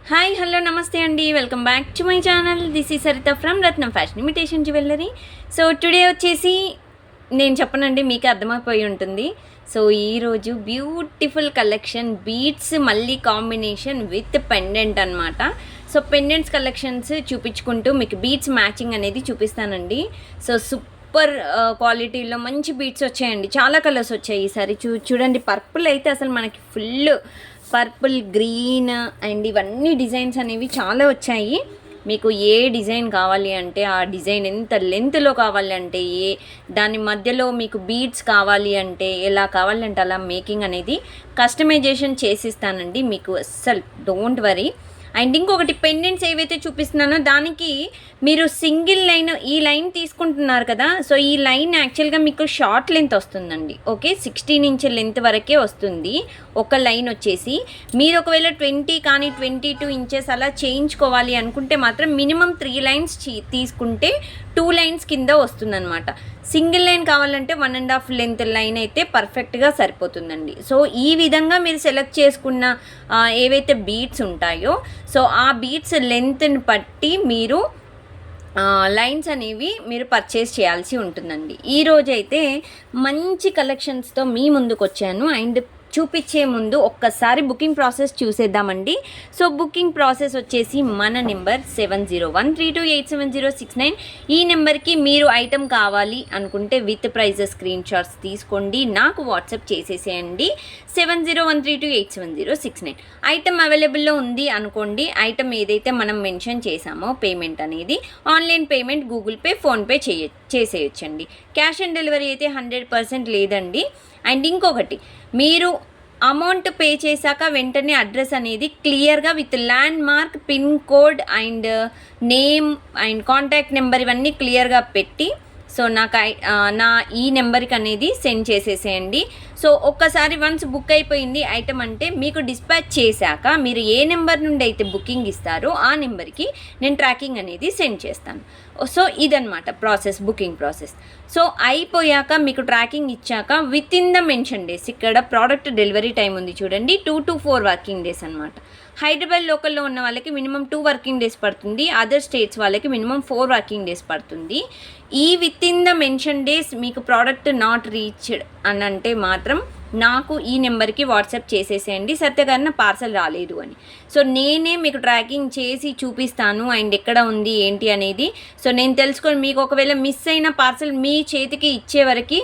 Hi hello నమస్తే అండి, welcome back to my channel. This is Saritha from Ratnam fashion imitation jewellery. So today వచ్చేసి నేను చెప్పనండి, మీకు అర్థమైపోయి ఉంటుంది. సో ఈరోజు బ్యూటిఫుల్ కలెక్షన్ బీడ్స్ మళ్ళీ కాంబినేషన్ విత్ పెండెంట్ అనమాట. సో పెండెంట్స్ కలెక్షన్స్ చూపించుకుంటూ మీకు బీడ్స్ మ్యాచింగ్ అనేది చూపిస్తానండి. సో సూపర్ క్వాలిటీలో మంచి బీడ్స్ వచ్చాయండి, చాలా కలర్స్ వచ్చాయి ఈసారి. చూడండి, పర్పుల్ అయితే అసలు మనకి ఫుల్ పర్పుల్, గ్రీన్ అండ్ ఇవన్నీ డిజైన్స్ అనేవి చాలా వచ్చాయి. మీకు ఏ డిజైన్ కావాలి అంటే ఆ డిజైన్, ఎంత లెంత్లో కావాలి అంటే దాని మధ్యలో మీకు బీడ్స్ కావాలి అంటే ఎలా కావాలంటే అలా మేకింగ్ అనేది కస్టమైజేషన్ చేసిస్తానండి మీకు. అస్సలు డోంట్ వరీ. అండ్ ఇంకొకటి, పెండెంట్స్ ఏవైతే చూపిస్తున్నానో దానికి మీరు సింగిల్ లైన్, ఈ లైన్ తీసుకుంటున్నారు కదా, సో ఈ లైన్ యాక్చువల్గా మీకు షార్ట్ లెంత్ వస్తుందండి. ఓకే, 16 ఇంచ్ లెంత్ వరకే వస్తుంది ఒక లైన్ వచ్చేసి. మీరు ఒకవేళ 20 కానీ 22 ఇంచెస్ అలా చేయించుకోవాలి అనుకుంటే మాత్రం మినిమం 3 లైన్స్ తీసుకుంటే 2 లైన్స్ కింద వస్తుందన్నమాట. సింగిల్ లైన్ కావాలంటే 1.5 లెంత్ లైన్ అయితే పర్ఫెక్ట్గా సరిపోతుందండి. సో ఈ విధంగా మీరు సెలెక్ట్ చేసుకున్న ఏవైతే బీడ్స్ ఉంటాయో, సో ఆ బీడ్స్ లెంత్ని బట్టి మీరు లైన్స్ అనేవి మీరు పర్చేస్ చేయాల్సి ఉంటుందండి. ఈరోజైతే మంచి కలెక్షన్స్తో మీ ముందుకు వచ్చాను. అండ్ చూపించే ముందు ఒక్కసారి బుకింగ్ ప్రాసెస్ చూసేద్దామండి. సో బుకింగ్ ప్రాసెస్ వచ్చేసి మన నెంబర్ 7013287069. ఈ నెంబర్కి మీరు ఐటమ్ కావాలి అనుకుంటే విత్ ప్రైజెస్ స్క్రీన్ షాట్స్ తీసుకోండి, నాకు వాట్సాప్ చేసేసేయండి. 7013287069 ఐటమ్ అవైలబుల్లో ఉంది అనుకోండి. ఐటమ్ ఏదైతే మనం మెన్షన్ చేసామో పేమెంట్ అనేది online payment, Google Pay, PhonePe చేసేయచ్చండి. క్యాష్ ఆన్ డెలివరీ అయితే 100% లేదండి. అండ్ ఇంకొకటి, మీరు అమౌంట్ పే చేశాక వెంటనే అడ్రస్ అనేది క్లియర్గా with land mark, pin code and name and contact number ఇవన్నీ క్లియర్గా పెట్టి సో నాకు నా ఈ నెంబర్కి అనేది సెండ్ చేసేసేయండి. సో ఒక్కసారి వన్స్ బుక్ అయిపోయింది ఐటమ్ అంటే మీకు డిస్పాచ్ చేశాక మీరు ఏ నెంబర్ నుండి అయితే బుకింగ్ ఇస్తారో ఆ నెంబర్కి నేను ట్రాకింగ్ అనేది సెండ్ చేస్తాను. సో ఇదనమాట ప్రాసెస్, బుకింగ్ ప్రాసెస్. సో అయిపోయాక మీకు ట్రాకింగ్ ఇచ్చాక with in the mention days, ఇక్కడ ప్రోడక్ట్ డెలివరీ టైం ఉంది చూడండి, 2 to 4 వర్కింగ్ డేస్ అనమాట. హైదరాబాద్ లోకల్లో ఉన్న వాళ్ళకి మినిమం 2 వర్కింగ్ డేస్ పడుతుంది, అదర్ స్టేట్స్ వాళ్ళకి మినిమం 4 వర్కింగ్ డేస్ పడుతుంది. ఈ with in the mention days మీకు ప్రోడక్ట్ నాట్ రీచ్డ్ అని అంటే మాత్రం నాకు ఈ నెంబర్కి వాట్సాప్ చేసేసేయండి, సత్యగారిన పార్సల్ రాలేదు అని. సో నేనే మీకు ట్రాకింగ్ చేసి చూపిస్తాను అండ్ ఎక్కడ ఉంది ఏంటి అనేది. సో నేను తెలుసుకొని మీకు ఒకవేళ మిస్ అయిన పార్సల్ మీ చేతికి ఇచ్చే వరకు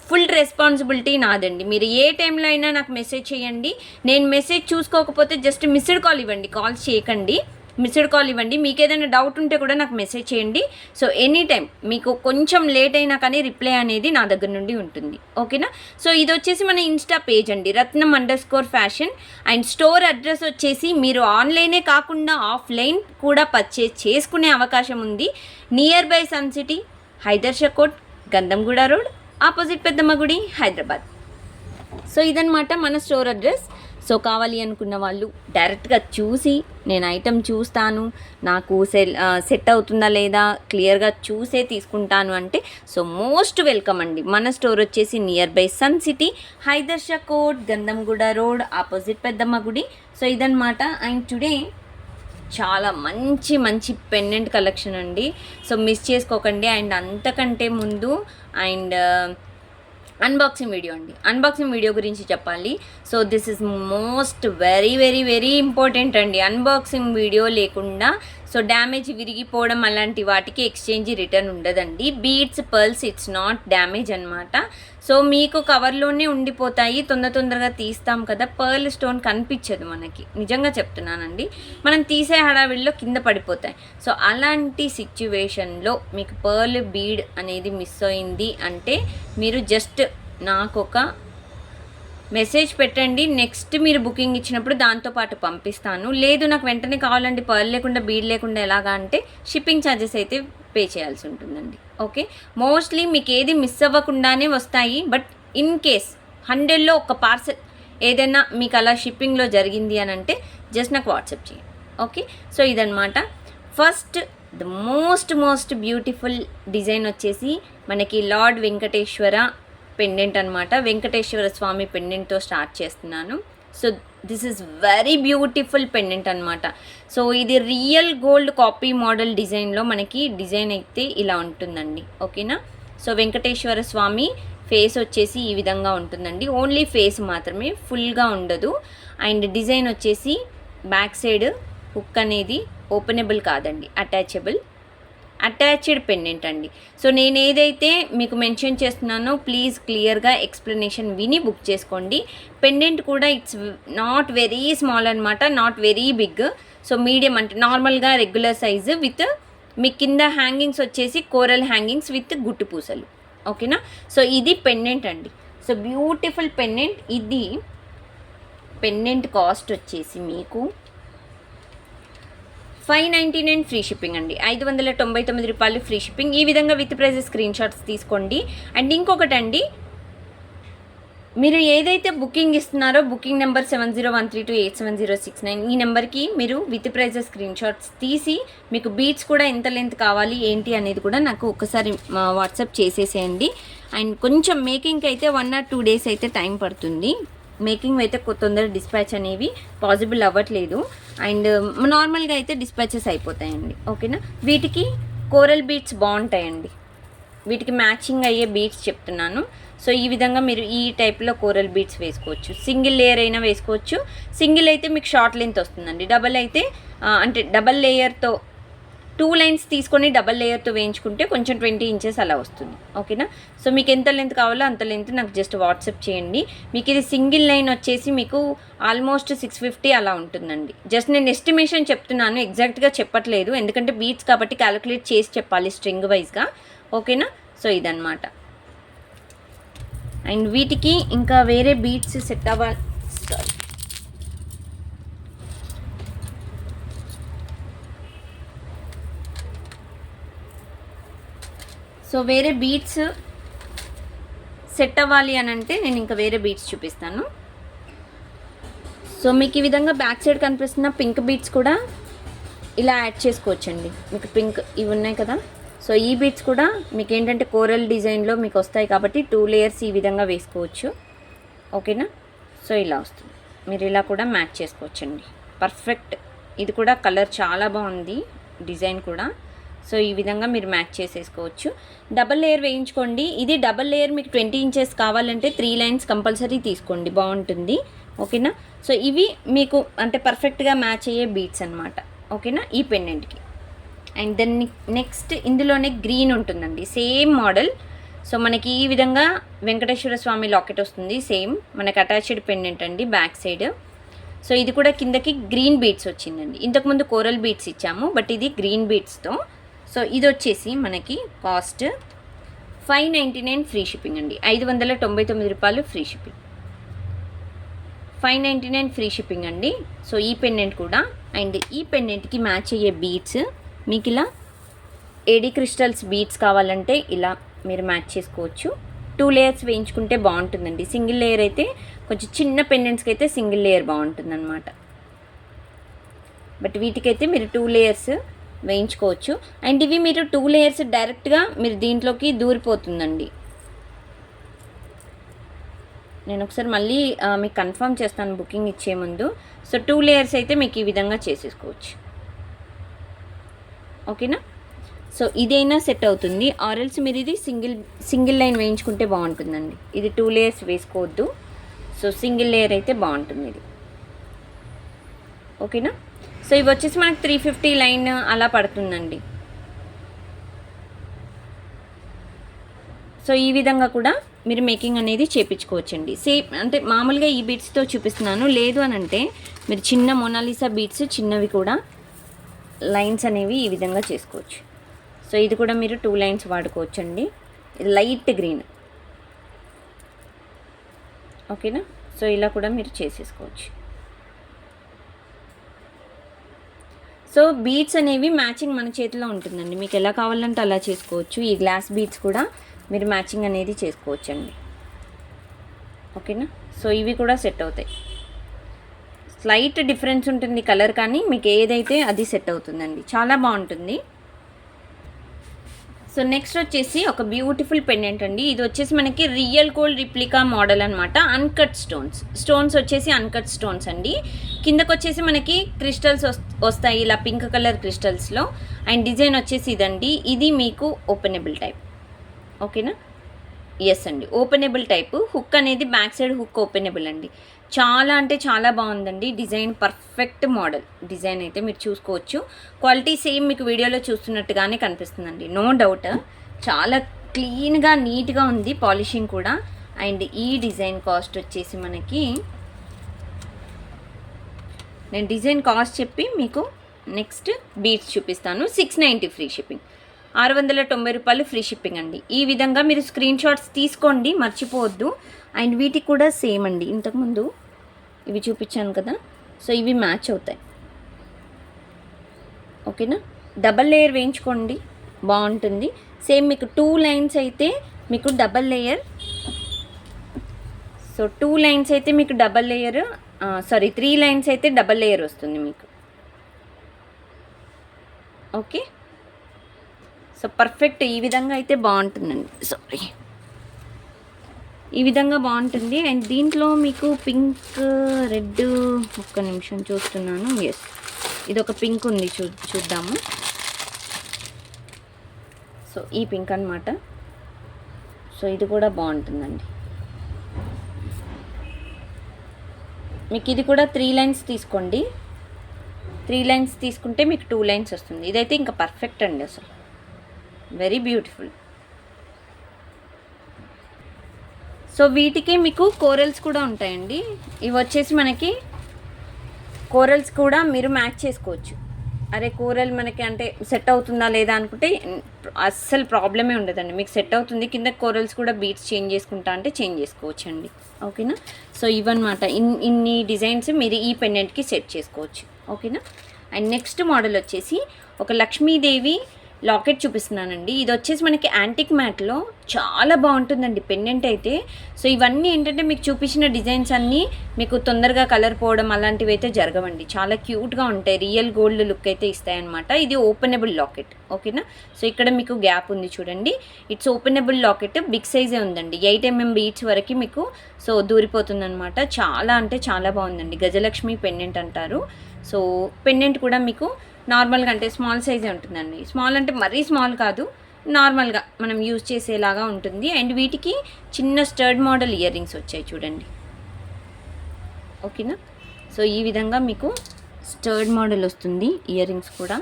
ఫుల్ రెస్పాన్సిబిలిటీ నాదండి. మీరు ఏ టైంలో అయినా నాకు మెసేజ్ చేయండి. నేను మెసేజ్ చూసుకోకపోతే జస్ట్ మిస్డ్ కాల్ ఇవ్వండి, కాల్స్ చేయకండి, మిస్డ్ కాల్ ఇవ్వండి. మీకు ఏదైనా డౌట్ ఉంటే కూడా నాకు మెసేజ్ చేయండి. సో ఎనీ టైం మీకు కొంచెం లేట్ అయినా కానీ రిప్లై అనేది నా దగ్గర నుండి ఉంటుంది, ఓకేనా. సో ఇది వచ్చేసి మన ఇన్స్టా పేజ్ అండి, రత్నం_ఫ్యాషన్. అండ్ స్టోర్ అడ్రస్ వచ్చేసి మీరు ఆన్లైనే కాకుండా ఆఫ్లైన్ కూడా పర్చేజ్ చేసుకునే అవకాశం ఉంది. Nearby Sun City, Hydershakote, Gandhamguda road, opposite Peddamma Gudi, Hyderabad. So ఇదనమాట మన స్టోర్ అడ్రస్. సో కావాలి అనుకున్న వాళ్ళు డైరెక్ట్గా చూసి, నేను ఐటమ్ చూస్తాను, నాకు సెట్ అవుతుందా లేదా క్లియర్గా చూసే తీసుకుంటాను అంటే సో మోస్ట్ వెల్కమ్ అండి. మన స్టోర్ వచ్చేసి nearby Sun City, Hydershakote, Gandhamguda road, opposite Peddamma Gudi. So ఇదనమాట. అండ్ టుడే చాలా మంచి మంచి పెండెంట్ కలెక్షన్ అండి, సో మిస్ చేసుకోకండి. అండ్ అంతకంటే ముందు అండ్ అన్బాక్సింగ్ వీడియో అండి, అన్బాక్సింగ్ వీడియో గురించి చెప్పాలి. So this is most very very very important అండి. అన్బాక్సింగ్ వీడియో లేకుండా సో డ్యామేజ్, విరిగిపోవడం అలాంటి వాటికి ఎక్స్చేంజ్, రిటర్న్ ఉండదండి. Beads, pearls it's not damage అనమాట. సో మీకు కవర్లోనే ఉండిపోతాయి, తొందరగా తీస్తాం కదా, పర్ల్ స్టోన్ కనిపించదు మనకి, నిజంగా చెప్తున్నానండి. మనం తీసే హడావిడిలో కింద పడిపోతాయి. సో అలాంటి సిచ్యువేషన్లో మీకు పర్ల్ బీడ్ అనేది మిస్ అయింది అంటే మీరు జస్ట్ నాకు ఒక మెసేజ్ పెట్టండి. నెక్స్ట్ మీరు బుకింగ్ ఇచ్చినప్పుడు దాంతోపాటు పంపిస్తాను. లేదు నాకు వెంటనే కావాలండి పర్ల్ లేకుండా, బీడ్ లేకుండా ఎలాగా అంటే షిప్పింగ్ ఛార్జెస్ అయితే పే చేయాల్సి ఉంటుందండి, ఓకే. మోస్ట్లీ మీకు ఏది మిస్ అవ్వకుండానే వస్తాయి. బట్ ఇన్ కేస్ 100లో ఒక పార్సల్ ఏదైనా మీకు అలా షిప్పింగ్లో జరిగింది అని అంటే జస్ట్ నాకు వాట్సాప్ చేయండి, ఓకే. సో ఇదనమాట. First the most beautiful design వచ్చేసి మనకి లార్డ్ వెంకటేశ్వర పెండెంట్ అనమాట. వెంకటేశ్వర స్వామి పెండెంట్తో స్టార్ట్ చేస్తున్నాను. So this is very beautiful pendant అనమాట. సో ఇది రియల్ గోల్డ్ కాపీ మోడల్ డిజైన్లో మనకి డిజైన్ అయితే ఇలా ఉంటుందండి. ఓకేనా. సో వెంకటేశ్వర స్వామి ఫేస్ వచ్చేసి ఈ విధంగా ఉంటుందండి. ఓన్లీ ఫేస్ మాత్రమే, ఫుల్గా ఉండదు. అండ్ డిజైన్ వచ్చేసి బ్యాక్ సైడ్ హుక్ అనేది ఓపెనబుల్ కాదండి, అటాచ్డ్ పెండెంట్ అండి. సో నేను ఏదైతే మీకు మెన్షన్ చేస్తున్నానో ప్లీజ్ క్లియర్గా ఎక్స్ప్లెనేషన్ విని బుక్ చేసుకోండి. పెండెంట్ కూడా ఇట్స్ నాట్ వెరీ స్మాల్ అనమాట, not very big. So medium అంటే నార్మల్గా రెగ్యులర్ సైజు విత్ మీ కింద హ్యాంగింగ్స్ వచ్చేసి కోరల్ హ్యాంగింగ్స్ విత్ గుట్టు పూసలు. ఓకేనా. సో ఇది పెండెంట్ అండి. So beautiful pendant. ఇది పెండెంట్ కాస్ట్ వచ్చేసి మీకు 599 ఫ్రీ షిప్పింగ్ అండి. 599 రూపాయలు ఫ్రీ షిప్పింగ్. ఈ విధంగా విత్ ప్రైజెస్ స్క్రీన్ షాట్స్ తీసుకోండి. అండ్ ఇంకొకటండి, మీరు ఏదైతే బుకింగ్ ఇస్తున్నారో బుకింగ్ నెంబర్ 7013287069 ఈ నెంబర్కి మీరు విత్ ప్రైజెస్ స్క్రీన్ షాట్స్ తీసి మీకు బీట్స్ కూడా ఎంత లెంత్ కావాలి ఏంటి అనేది కూడా నాకు ఒకసారి వాట్సాప్ చేసేసేయండి. అండ్ కొంచెం మేకింగ్కి అయితే 1 or 2 days అయితే టైం పడుతుంది. మేకింగ్ అయితే తొందర డిస్పాచ్ అనేవి పాసిబుల్ అవ్వట్లేదు. అండ్ నార్మల్గా అయితే డిస్పాచెస్ అయిపోతాయండి. ఓకేనా. వీటికి కోరల్ బీట్స్ బాగుంటాయండి, వీటికి మ్యాచింగ్ అయ్యే బీట్స్ చెప్తున్నాను. సో ఈ విధంగా మీరు ఈ టైప్లో కోరల్ బీట్స్ వేసుకోవచ్చు. సింగిల్ లేయర్ అయినా వేసుకోవచ్చు. సింగిల్ అయితే మీకు షార్ట్ లెంత్ వస్తుందండి. డబల్ అయితే అంటే డబల్ లేయర్తో 2 lines తీసుకొని డబల్ లేయర్తో వేయించుకుంటే కొంచెం 20 inches అలా వస్తుంది. ఓకేనా. సో మీకు ఎంత లెంత్ కావాలో అంత లెంత్ నాకు జస్ట్ వాట్సాప్ చేయండి. మీకు ఇది సింగిల్ లైన్ వచ్చేసి మీకు ఆల్మోస్ట్ 650 అలా ఉంటుందండి. జస్ట్ నేను ఎస్టిమేషన్ చెప్తున్నాను, ఎగ్జాక్ట్గా చెప్పట్లేదు, ఎందుకంటే బీట్స్ కాబట్టి క్యాలిక్యులేట్ చేసి చెప్పాలి స్ట్రింగ్ వైజ్గా. ఓకేనా. సో ఇదన్నమాట. అండ్ వీటికి ఇంకా వేరే బీట్స్ సెట్ అవ్వాలి. సో వేరే బీట్స్ సెట్ అవ్వాలి అని అంటే నేను ఇంకా వేరే బీట్స్ చూపిస్తాను. సో మీకు ఈ విధంగా బ్యాక్ సైడ్ కనిపిస్తున్న పింక్ బీట్స్ కూడా ఇలా యాడ్ చేసుకోవచ్చండి. మీకు పింక్ ఇవి ఉన్నాయి కదా, సో ఈ బీట్స్ కూడా మీకు ఏంటంటే కోరల్ డిజైన్లో మీకు వస్తాయి కాబట్టి 2 layers ఈ విధంగా వేసుకోవచ్చు. ఓకేనా. సో ఇలా వస్తుంది, మీరు ఇలా కూడా మ్యాచ్ చేసుకోవచ్చండి. పర్ఫెక్ట్. ఇది కూడా కలర్ చాలా బాగుంది, డిజైన్ కూడా. సో ఈ విధంగా మీరు మ్యాచ్ చేసేసుకోవచ్చు. డబల్ లేయర్ వేయించుకోండి. ఇది డబల్ లేయర్ మీకు 20 inches కావాలంటే 3 lines కంపల్సరీ తీసుకోండి, బాగుంటుంది. ఓకేనా. సో ఇవి మీకు అంటే పర్ఫెక్ట్గా మ్యాచ్ అయ్యే బీట్స్ అనమాట. ఓకేనా ఈ పెండెంట్కి. అండ్ దెన్ నెక్స్ట్ ఇందులోనే గ్రీన్ ఉంటుందండి, సేమ్ మోడల్. సో మనకి ఈ విధంగా వెంకటేశ్వర స్వామి లాకెట్ వస్తుంది, సేమ్ మనకి అటాచ్డ్ పెండెంట్ అండి బ్యాక్ సైడ్. సో ఇది కూడా కిందకి గ్రీన్ బీట్స్ వచ్చిందండి. ఇంతకుముందు కోరల్ బీట్స్ ఇచ్చాము, బట్ ఇది గ్రీన్ బీట్స్తో. సో ఇది వచ్చేసి మనకి కాస్ట్ 599 ఫ్రీ షిప్పింగ్ అండి. 599 రూపాయలు ఫ్రీ షిప్పింగ్. 599 ఫ్రీ షిప్పింగ్ అండి. సో ఈ పెండెంట్ కూడా. అండ్ ఈ పెండెంట్కి మ్యాచ్ అయ్యే బీట్స్ మీకు ఇలా ఏడీ క్రిస్టల్స్ బీట్స్ కావాలంటే ఇలా మీరు మ్యాచ్ చేసుకోవచ్చు. 2 layers వేయించుకుంటే బాగుంటుందండి. సింగిల్ లేయర్ అయితే కొంచెం చిన్న పెండెంట్స్కి అయితే సింగిల్ లేయర్ బాగుంటుంది అనమాట. బట్ వీటికైతే మీరు 2 layers వేయించుకోవచ్చు. అండ్ ఇవి మీరు 2 layers డైరెక్ట్గా మీరు దీంట్లోకి దూరిపోతుందండి. నేను ఒకసారి మళ్ళీ మీకు కన్ఫర్మ్ చేస్తాను బుకింగ్ ఇచ్చే ముందు. సో 2 layers అయితే మీకు ఈ విధంగా చేసేసుకోవచ్చు. ఓకేనా. సో ఇదైనా సెట్ అవుతుంది. ఆర్ఎల్స్ మీరు ఇది సింగిల్ లైన్ వేయించుకుంటే బాగుంటుందండి. ఇది 2 layers వేసుకోవద్దు. సో సింగిల్ లేయర్ అయితే బాగుంటుంది ఇది. ఓకేనా. సో ఇవి వచ్చేసి మనకి 350 లైన్ అలా పడుతుందండి. సో ఈ విధంగా కూడా మీరు మేకింగ్ అనేది చేయించుకోవచ్చండి. సేమ్ అంటే మామూలుగా ఈ బీట్స్తో చూపిస్తున్నాను, లేదు అని అంటే మీరు చిన్న మోనాలిసా బీట్స్ చిన్నవి కూడా లైన్స్ అనేవి ఈ విధంగా చేసుకోవచ్చు. సో ఇది కూడా మీరు 2 lines వాడుకోవచ్చండి. ఇది లైట్ గ్రీన్. ఓకేనా. సో ఇలా కూడా మీరు చేసేసుకోవచ్చు. సో బీట్స్ అనేవి మ్యాచింగ్ మన చేతిలో ఉంటుందండి, మీకు ఎలా కావాలంటే అలా చేసుకోవచ్చు. ఈ గ్లాస్ బీట్స్ కూడా మీరు మ్యాచింగ్ అనేది చేసుకోవచ్చండి. ఓకేనా. సో ఇవి కూడా సెట్ అవుతాయి. స్లైట్ డిఫరెన్స్ ఉంటుంది కలర్, కానీ మీకు ఏదైతే అది సెట్ అవుతుందండి, చాలా బాగుంటుంది. సో నెక్స్ట్ వచ్చేసి ఒక బ్యూటిఫుల్ పెండెంట్ అండి. ఇది వచ్చేసి మనకి రియల్ గోల్డ్ రిప్లికా మోడల్ అనమాట. అన్కట్ స్టోన్స్ వచ్చేసి అన్కట్ స్టోన్స్ అండి. కిందకు వచ్చేసి మనకి క్రిస్టల్స్ వస్తాయి ఇలా పింక్ కలర్ క్రిస్టల్స్లో. అండ్ డిజైన్ వచ్చేసి ఇదండి. ఇది మీకు ఓపెనబుల్ టైప్, ఓకేనా? ఎస్ అండి, ఓపెనబుల్ టైపు. హుక్ అనేది బ్యాక్ సైడ్ హుక్ ఓపెనబుల్ అండి. చాలా అంటే చాలా బాగుందండి డిజైన్. పర్ఫెక్ట్ మోడల్ డిజైన్ అయితే మీరు చూసుకోవచ్చు. క్వాలిటీ సేమ్ మీకు వీడియోలో చూస్తున్నట్టుగానే కనిపిస్తుందండి, నో డౌట్. చాలా క్లీన్గా నీట్గా ఉంది, పాలిషింగ్ కూడా. అండ్ ఈ డిజైన్ కాస్ట్ వచ్చేసి మనకి, నేను డిజైన్ కాస్ట్ చెప్పి మీకు నెక్స్ట్ బీట్స్ చూపిస్తాను. 690 ఫ్రీ షిప్పింగ్, 690 రూపాయలు ఫ్రీ షిప్పింగ్ అండి. ఈ విధంగా మీరు స్క్రీన్ షాట్స్ తీసుకోండి, మర్చిపోవద్దు. అండ్ వీటికి కూడా సేమ్ అండి, ఇంతకుముందు ఇవి చూపించాను కదా, సో ఇవి మ్యాచ్ అవుతాయి, ఓకేనా? డబల్ లేయర్ వేయించుకోండి, బాగుంటుంది. సేమ్ మీకు 2 లైన్స్ అయితే మీకు డబల్ లేయర్, సో 2 లైన్స్ అయితే మీకు డబల్ లేయర్, 3 లైన్స్ అయితే డబల్ లేయర్ వస్తుంది మీకు, ఓకే? సో పర్ఫెక్ట్ ఈ విధంగా అయితే బాగుంటుందండి, ఈ విధంగా బాగుంటుంది. అండ్ దీంట్లో మీకు పింక్, రెడ్, ఒక్క నిమిషం చూస్తున్నాను. ఎస్, ఇది ఒక పింక్ ఉంది, చూద్దాము. సో ఈ పింక్ అనమాట. సో ఇది కూడా బాగుంటుందండి. మీకు ఇది కూడా 3 లైన్స్ తీసుకోండి. 3 లైన్స్ తీసుకుంటే మీకు 2 లైన్స్ వస్తుంది. ఇదైతే ఇంకా పర్ఫెక్ట్ అండి, అసలు వెరీ బ్యూటిఫుల్. సో వీటికి మీకు కోరల్స్ కూడా ఉంటాయండి. ఇవి వచ్చేసి మనకి కోరల్స్ కూడా మీరు మ్యాచ్ చేసుకోవచ్చు. అరే కోరల్ మనకి అంటే సెట్ అవుతుందా లేదా అనుకుంటే అస్సలు ప్రాబ్లమే ఉండదండి, మీకు సెట్ అవుతుంది. కింద కోరల్స్ కూడా బీట్స్ చేంజ్ చేసుకుంటా అంటే చేంజ్ చేసుకోవచ్చు అండి, ఓకేనా? సో ఇవన్నమాట, ఇన్ని డిజైన్స్ మీరు ఈ పెండెంట్కి సెట్ చేసుకోవచ్చు, ఓకేనా? అండ్ నెక్స్ట్ మోడల్ వచ్చేసి ఒక లక్ష్మీదేవి లాకెట్ చూపిస్తున్నానండి. ఇది వచ్చేసి మనకి యాంటిక్ మ్యాట్లో చాలా బాగుంటుందండి పెండెంట్ అయితే. సో ఇవన్నీ ఏంటంటే మీకు చూపించిన డిజైన్స్ అన్నీ మీకు తొందరగా కలర్ పోవడం అలాంటివి అయితే జరగవండి. చాలా క్యూట్గా ఉంటాయి, రియల్ గోల్డ్ లుక్ అయితే ఇస్తాయన్నమాట. ఇది ఓపెనబుల్ లాకెట్, ఓకేనా? సో ఇక్కడ మీకు గ్యాప్ ఉంది చూడండి, ఇట్స్ ఓపెనబుల్ లాకెట్. బిగ్ సైజే ఉందండి, 8mm బీట్స్ వరకు మీకు సో దూరిపోతుంది అనమాట. చాలా అంటే చాలా బాగుందండి, గజలక్ష్మి పెండెంట్ అంటారు. సో పెండెంట్ కూడా మీకు నార్మల్గా అంటే స్మాల్ సైజే ఉంటుందండి. స్మాల్ అంటే మరీ స్మాల్ కాదు, నార్మల్గా మనం యూజ్ చేసేలాగా ఉంటుంది. అండ్ వీటికి చిన్న స్టర్డ్ మోడల్ ఇయర్ రింగ్స్ వచ్చాయి చూడండి, ఓకేనా? సో ఈ విధంగా మీకు స్టర్డ్ మోడల్ వస్తుంది ఇయర్ రింగ్స్ కూడా.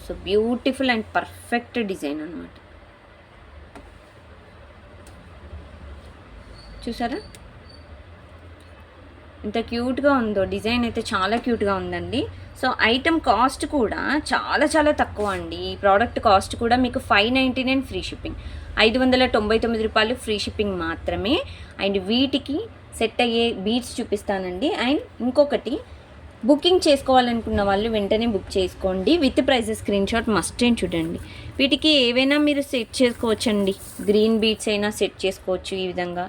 So beautiful and perfect design అనమాట, చూసారా ఎంత క్యూట్గా ఉందో. డిజైన్ అయితే చాలా క్యూట్గా ఉందండి. సో ఐటమ్ కాస్ట్ కూడా చాలా చాలా తక్కువ అండి. ఈ ప్రోడక్ట్ కాస్ట్ కూడా మీకు 599 ఫ్రీ షిప్పింగ్, 599 రూపాయలు ఫ్రీ షిప్పింగ్ మాత్రమే. అండ్ వీటికి సెట్ అయ్యే బీట్స్ చూపిస్తానండి. అండ్ ఇంకొకటి, బుకింగ్ చేసుకోవాలనుకున్న వాళ్ళు వెంటనే బుక్ చేసుకోండి. With prizes screenshot must and చూడండి. వీటికి ఏవైనా మీరు సెట్ చేసుకోవచ్చండి, గ్రీన్ బీట్స్ అయినా సెట్ చేసుకోవచ్చు ఈ విధంగా,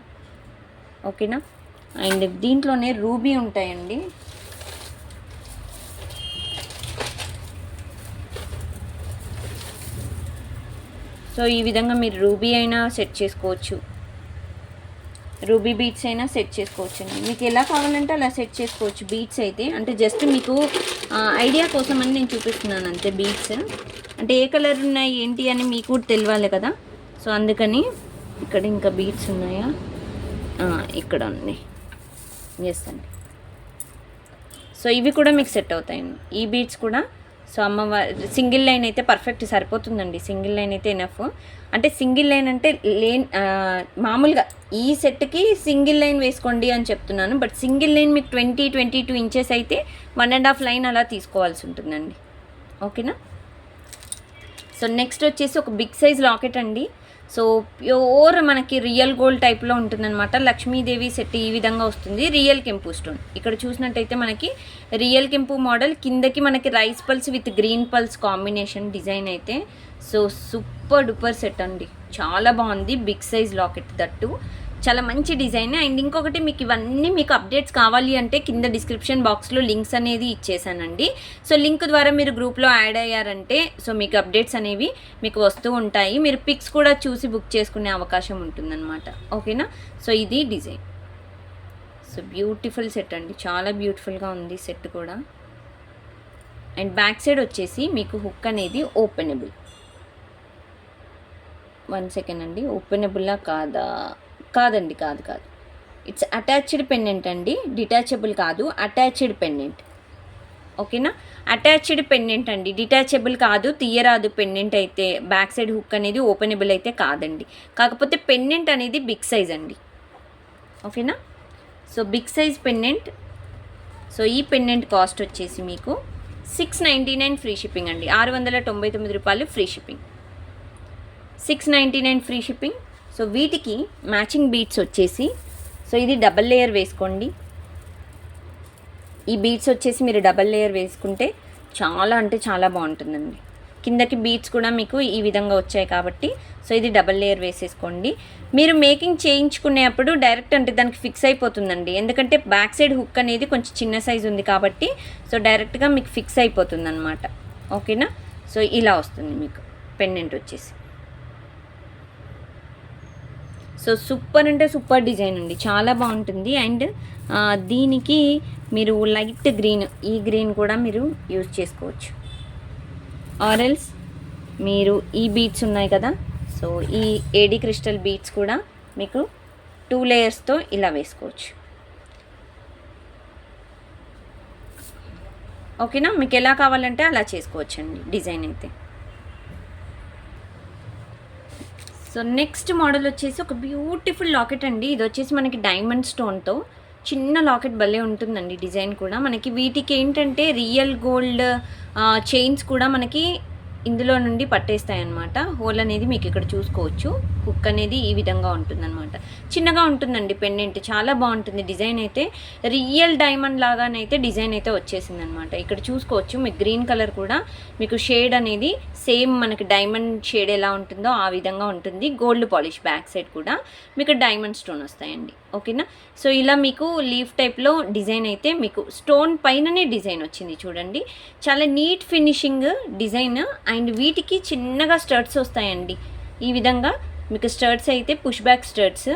ఓకేనా? అండ్ దీంట్లోనే రూబీ ఉంటాయండి. సో ఈ విధంగా మీరు రూబీ అయినా సెట్ చేసుకోవచ్చు, రూబీ బీట్స్ అయినా సెట్ చేసుకోవచ్చు అండి. మీకు ఎలా కావాలంటే అలా సెట్ చేసుకోవచ్చు బీట్స్ అయితే. అంటే జస్ట్ మీకు ఐడియా కోసం అని నేను చూపిస్తున్నాను అంతే. బీట్స్ అంటే ఏ కలర్ ఉన్నాయి ఏంటి అని మీకు కూడా తెలియాలి కదా, సో అందుకని. ఇక్కడ ఇంకా బీట్స్ ఉన్నాయా, ఇక్కడ ఉన్నాయి, ఎస్ అండి. సో ఇవి కూడా మీకు సెట్ అవుతాయండి, ఈ బీట్స్ కూడా. సో అమ్మవారి సింగిల్ లైన్ అయితే పర్ఫెక్ట్ సరిపోతుందండి, సింగిల్ లైన్ అయితే ఎనఫ్. అంటే సింగిల్ లైన్ అంటే మామూలుగా ఈ సెట్కి సింగిల్ లైన్ వేసుకోండి అని చెప్తున్నాను. బట్ సింగిల్ లైన్ మీకు 22 ఇంచెస్ అయితే 1.5 లైన్ అలా తీసుకోవాల్సి ఉంటుందండి, ఓకేనా? సో నెక్స్ట్ వచ్చేసి ఒక బిగ్ సైజ్ లాకెట్ అండి. సో ప్యూర్ మనకి రియల్ గోల్డ్ టైప్లో ఉంటుందన్నమాట. లక్ష్మీదేవి సెట్ ఈ విధంగా వస్తుంది, రియల్ కెంపు స్టోన్. ఇక్కడ చూసినట్టయితే మనకి రియల్ కెంపు మోడల్, కిందకి మనకి rice pearls with green pulse combination design అయితే. సో సూపర్ డూపర్ సెట్ అండి, చాలా బాగుంది. బిగ్ సైజ్ లాకెట్, దట్టు చాలా మంచి డిజైన్. అండ్ ఇంకొకటి మీకు ఇవన్నీ మీకు అప్డేట్స్ కావాలి అంటే కింద డిస్క్రిప్షన్ బాక్స్లో లింక్స్ అనేది ఇచ్చేసానండి. సో లింక్ ద్వారా మీరు గ్రూప్లో యాడ్ అయ్యారంటే సో మీకు అప్డేట్స్ అనేవి మీకు వస్తూ ఉంటాయి. మీరు పిక్స్ కూడా చూసి బుక్ చేసుకునే అవకాశం ఉంటుందన్నమాట. ఓకేనా. సో ఇది డిజైన్. సో బ్యూటిఫుల్ సెట్ అండి, చాలా బ్యూటిఫుల్గా ఉంది సెట్ కూడా. అండ్ బ్యాక్ సైడ్ వచ్చేసి మీకు హుక్ అనేది ఓపెనబుల్. 1 సెకండ్ అండి, ఓపెనబుల్లా కాదండి, కాదు. ఇట్స్ అటాచ్డ్ పెండెంట్ అండి, డిటాచబుల్ కాదు, అటాచ్డ్ పెండెంట్. ఓకేనా. అటాచ్డ్ పెండెంట్ అండి, డిటాచబుల్ కాదు, తీయరాదు. పెండెంట్ అయితే బ్యాక్ సైడ్ హుక్ అనేది ఓపెనబుల్ అయితే కాదండి. కాకపోతే పెండెంట్ అనేది బిగ్ సైజ్ అండి. ఓకేనా. So big size pendant. So ఈ పెండెంట్ కాస్ట్ వచ్చేసి మీకు 699 ఫ్రీ షిప్పింగ్ అండి. 699 రూపాయలు free shipping. 699 free shipping. So వీటికి మ్యాచింగ్ బీడ్స్ వచ్చేసి సో ఇది డబల్ లేయర్ వేసుకోండి. ఈ బీడ్స్ వచ్చేసి మీరు డబల్ లేయర్ వేసుకుంటే చాలా అంటే చాలా బాగుంటుందండి. కిందకి బీడ్స్ కూడా మీకు ఈ విధంగా వచ్చాయి కాబట్టి సో ఇది డబల్ లేయర్ వేసేసుకోండి. మీరు మేకింగ్ చేయించుకునేప్పుడు డైరెక్ట్ అంటే దానికి ఫిక్స్ అయిపోతుందండి. ఎందుకంటే బ్యాక్ సైడ్ హుక్ అనేది కొంచెం చిన్న సైజు ఉంది కాబట్టి సో డైరెక్ట్గా మీకు ఫిక్స్ అయిపోతుంది అనమాట. ఓకేనా. సో ఇలా వస్తుంది మీకు పెండెంట్ వచ్చేసి. సో సూపర్ అంటే సూపర్ డిజైన్ అండి, చాలా బాగుంటుంది. అండ్ దీనికి మీరు లైట్ గ్రీన్, ఈ గ్రీన్ కూడా మీరు యూజ్ చేసుకోవచ్చు. ఆరెల్స్ మీరు ఈ బీడ్స్ ఉన్నాయి కదా, సో ఈ ఏడి క్రిస్టల్ బీడ్స్ కూడా మీకు 2 లేయర్స్తో ఇలా వేసుకోవచ్చు. ఓకేనా. మీకు ఎలా కావాలంటే అలా చేసుకోవచ్చండి డిజైన్ అయితే. సో నెక్స్ట్ మోడల్ వచ్చేసి ఒక బ్యూటిఫుల్ లాకెట్ అండి. ఇది వచ్చేసి మనకి డైమండ్ స్టోన్తో చిన్న లాకెట్ భలే ఉంటుందండి. డిజైన్ కూడా మనకి వీటికి ఏంటంటే రియల్ గోల్డ్ చైన్స్ కూడా మనకి ఇందులో నుండి పట్టేస్తాయి అన్నమాట. హోల్ అనేది మీకు ఇక్కడ చూసుకోవచ్చు. హుక్ అనేది ఈ విధంగా ఉంటుందన్నమాట. చిన్నగా ఉంటుందండి పెండెంట్, చాలా బాగుంటుంది. డిజైన్ అయితే రియల్ డైమండ్ లాగానైతే డిజైన్ అయితే వచ్చేసింది అనమాట. ఇక్కడ చూసుకోవచ్చు మీకు గ్రీన్ కలర్ కూడా మీకు షేడ్ అనేది సేమ్ మనకి డైమండ్ షేడ్ ఎలా ఉంటుందో ఆ విధంగా ఉంటుంది. గోల్డ్ పాలిష్ బ్యాక్ సైడ్ కూడా మీకు డైమండ్ స్టోన్ వస్తాయండి. ఓకేనా. సో ఇలా మీకు లీఫ్ టైప్లో డిజైన్ అయితే మీకు స్టోన్ పైననే డిజైన్ వచ్చింది చూడండి. చాలా నీట్ ఫినిషింగ్ డిజైన్. అండ్ వీటికి చిన్నగా స్టర్ట్స్ వస్తాయండి. ఈ విధంగా మీకు స్టర్ట్స్ అయితే పుష్ బ్యాక్ స్టర్ట్స్,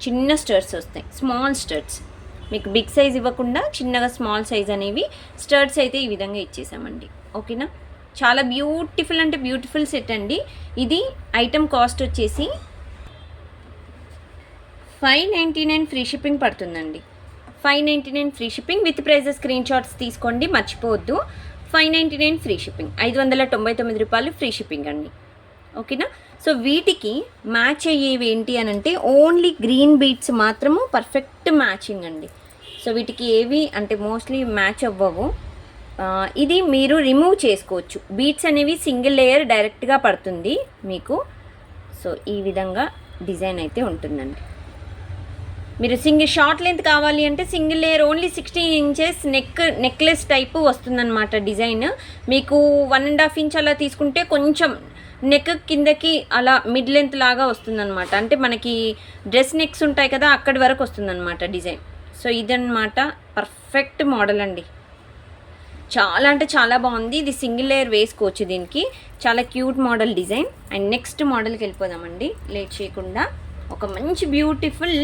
చిన్న స్టర్ట్స్ వస్తాయి, స్మాల్ స్టర్ట్స్. మీకు బిగ్ సైజ్ ఇవ్వకుండా చిన్నగా స్మాల్ సైజ్ అనేవి స్టర్ట్స్ అయితే ఈ విధంగా ఇచ్చేసామండి. ఓకేనా. చాలా బ్యూటిఫుల్ అంటే బ్యూటిఫుల్ సెట్ అండి. ఇది ఐటమ్ కాస్ట్ వచ్చేసి 599 ఫ్రీ షిప్పింగ్ పడుతుందండి. 599 free shipping with prizes screenshots తీసుకోండి, మర్చిపోవద్దు. 599 ఫ్రీ షిప్పింగ్, 599 రూపాయలు ఫ్రీ షిప్పింగ్ అండి. ఓకేనా. సో వీటికి మ్యాచ్ అయ్యేవి ఏంటి అని అంటే ఓన్లీ గ్రీన్ బీడ్స్ మాత్రము పర్ఫెక్ట్ మ్యాచింగ్ అండి. సో వీటికి ఏవి అంటే మోస్ట్లీ మ్యాచ్ అవ్వవు. ఇది మీరు రిమూవ్ చేసుకోవచ్చు. బీడ్స్ అనేవి సింగిల్ లేయర్ డైరెక్ట్గా పడుతుంది మీకు. సో ఈ విధంగా డిజైన్ అయితే ఉంటుందండి. మీరు సింగిల్ షార్ట్ లెంత్ కావాలి అంటే single layer only 16 inches necklace type వస్తుందన్నమాట డిజైన్. మీకు 1.5 ఇంచ్ అలా తీసుకుంటే కొంచెం నెక్ కిందకి అలా మిడ్ లెంత్ లాగా వస్తుందన్నమాట. అంటే మనకి డ్రెస్ నెక్స్ ఉంటాయి కదా, అక్కడి వరకు వస్తుందన్నమాట డిజైన్. సో ఇదన్నమాట పర్ఫెక్ట్ మోడల్ అండి. చాలా అంటే చాలా బాగుంది. ఇది సింగిల్ లేయర్ వేసుకోవచ్చు దీనికి. చాలా cute model design. And next మోడల్కి వెళ్ళిపోదామండి లేట్ చేయకుండా. ఒక మంచి బ్యూటిఫుల్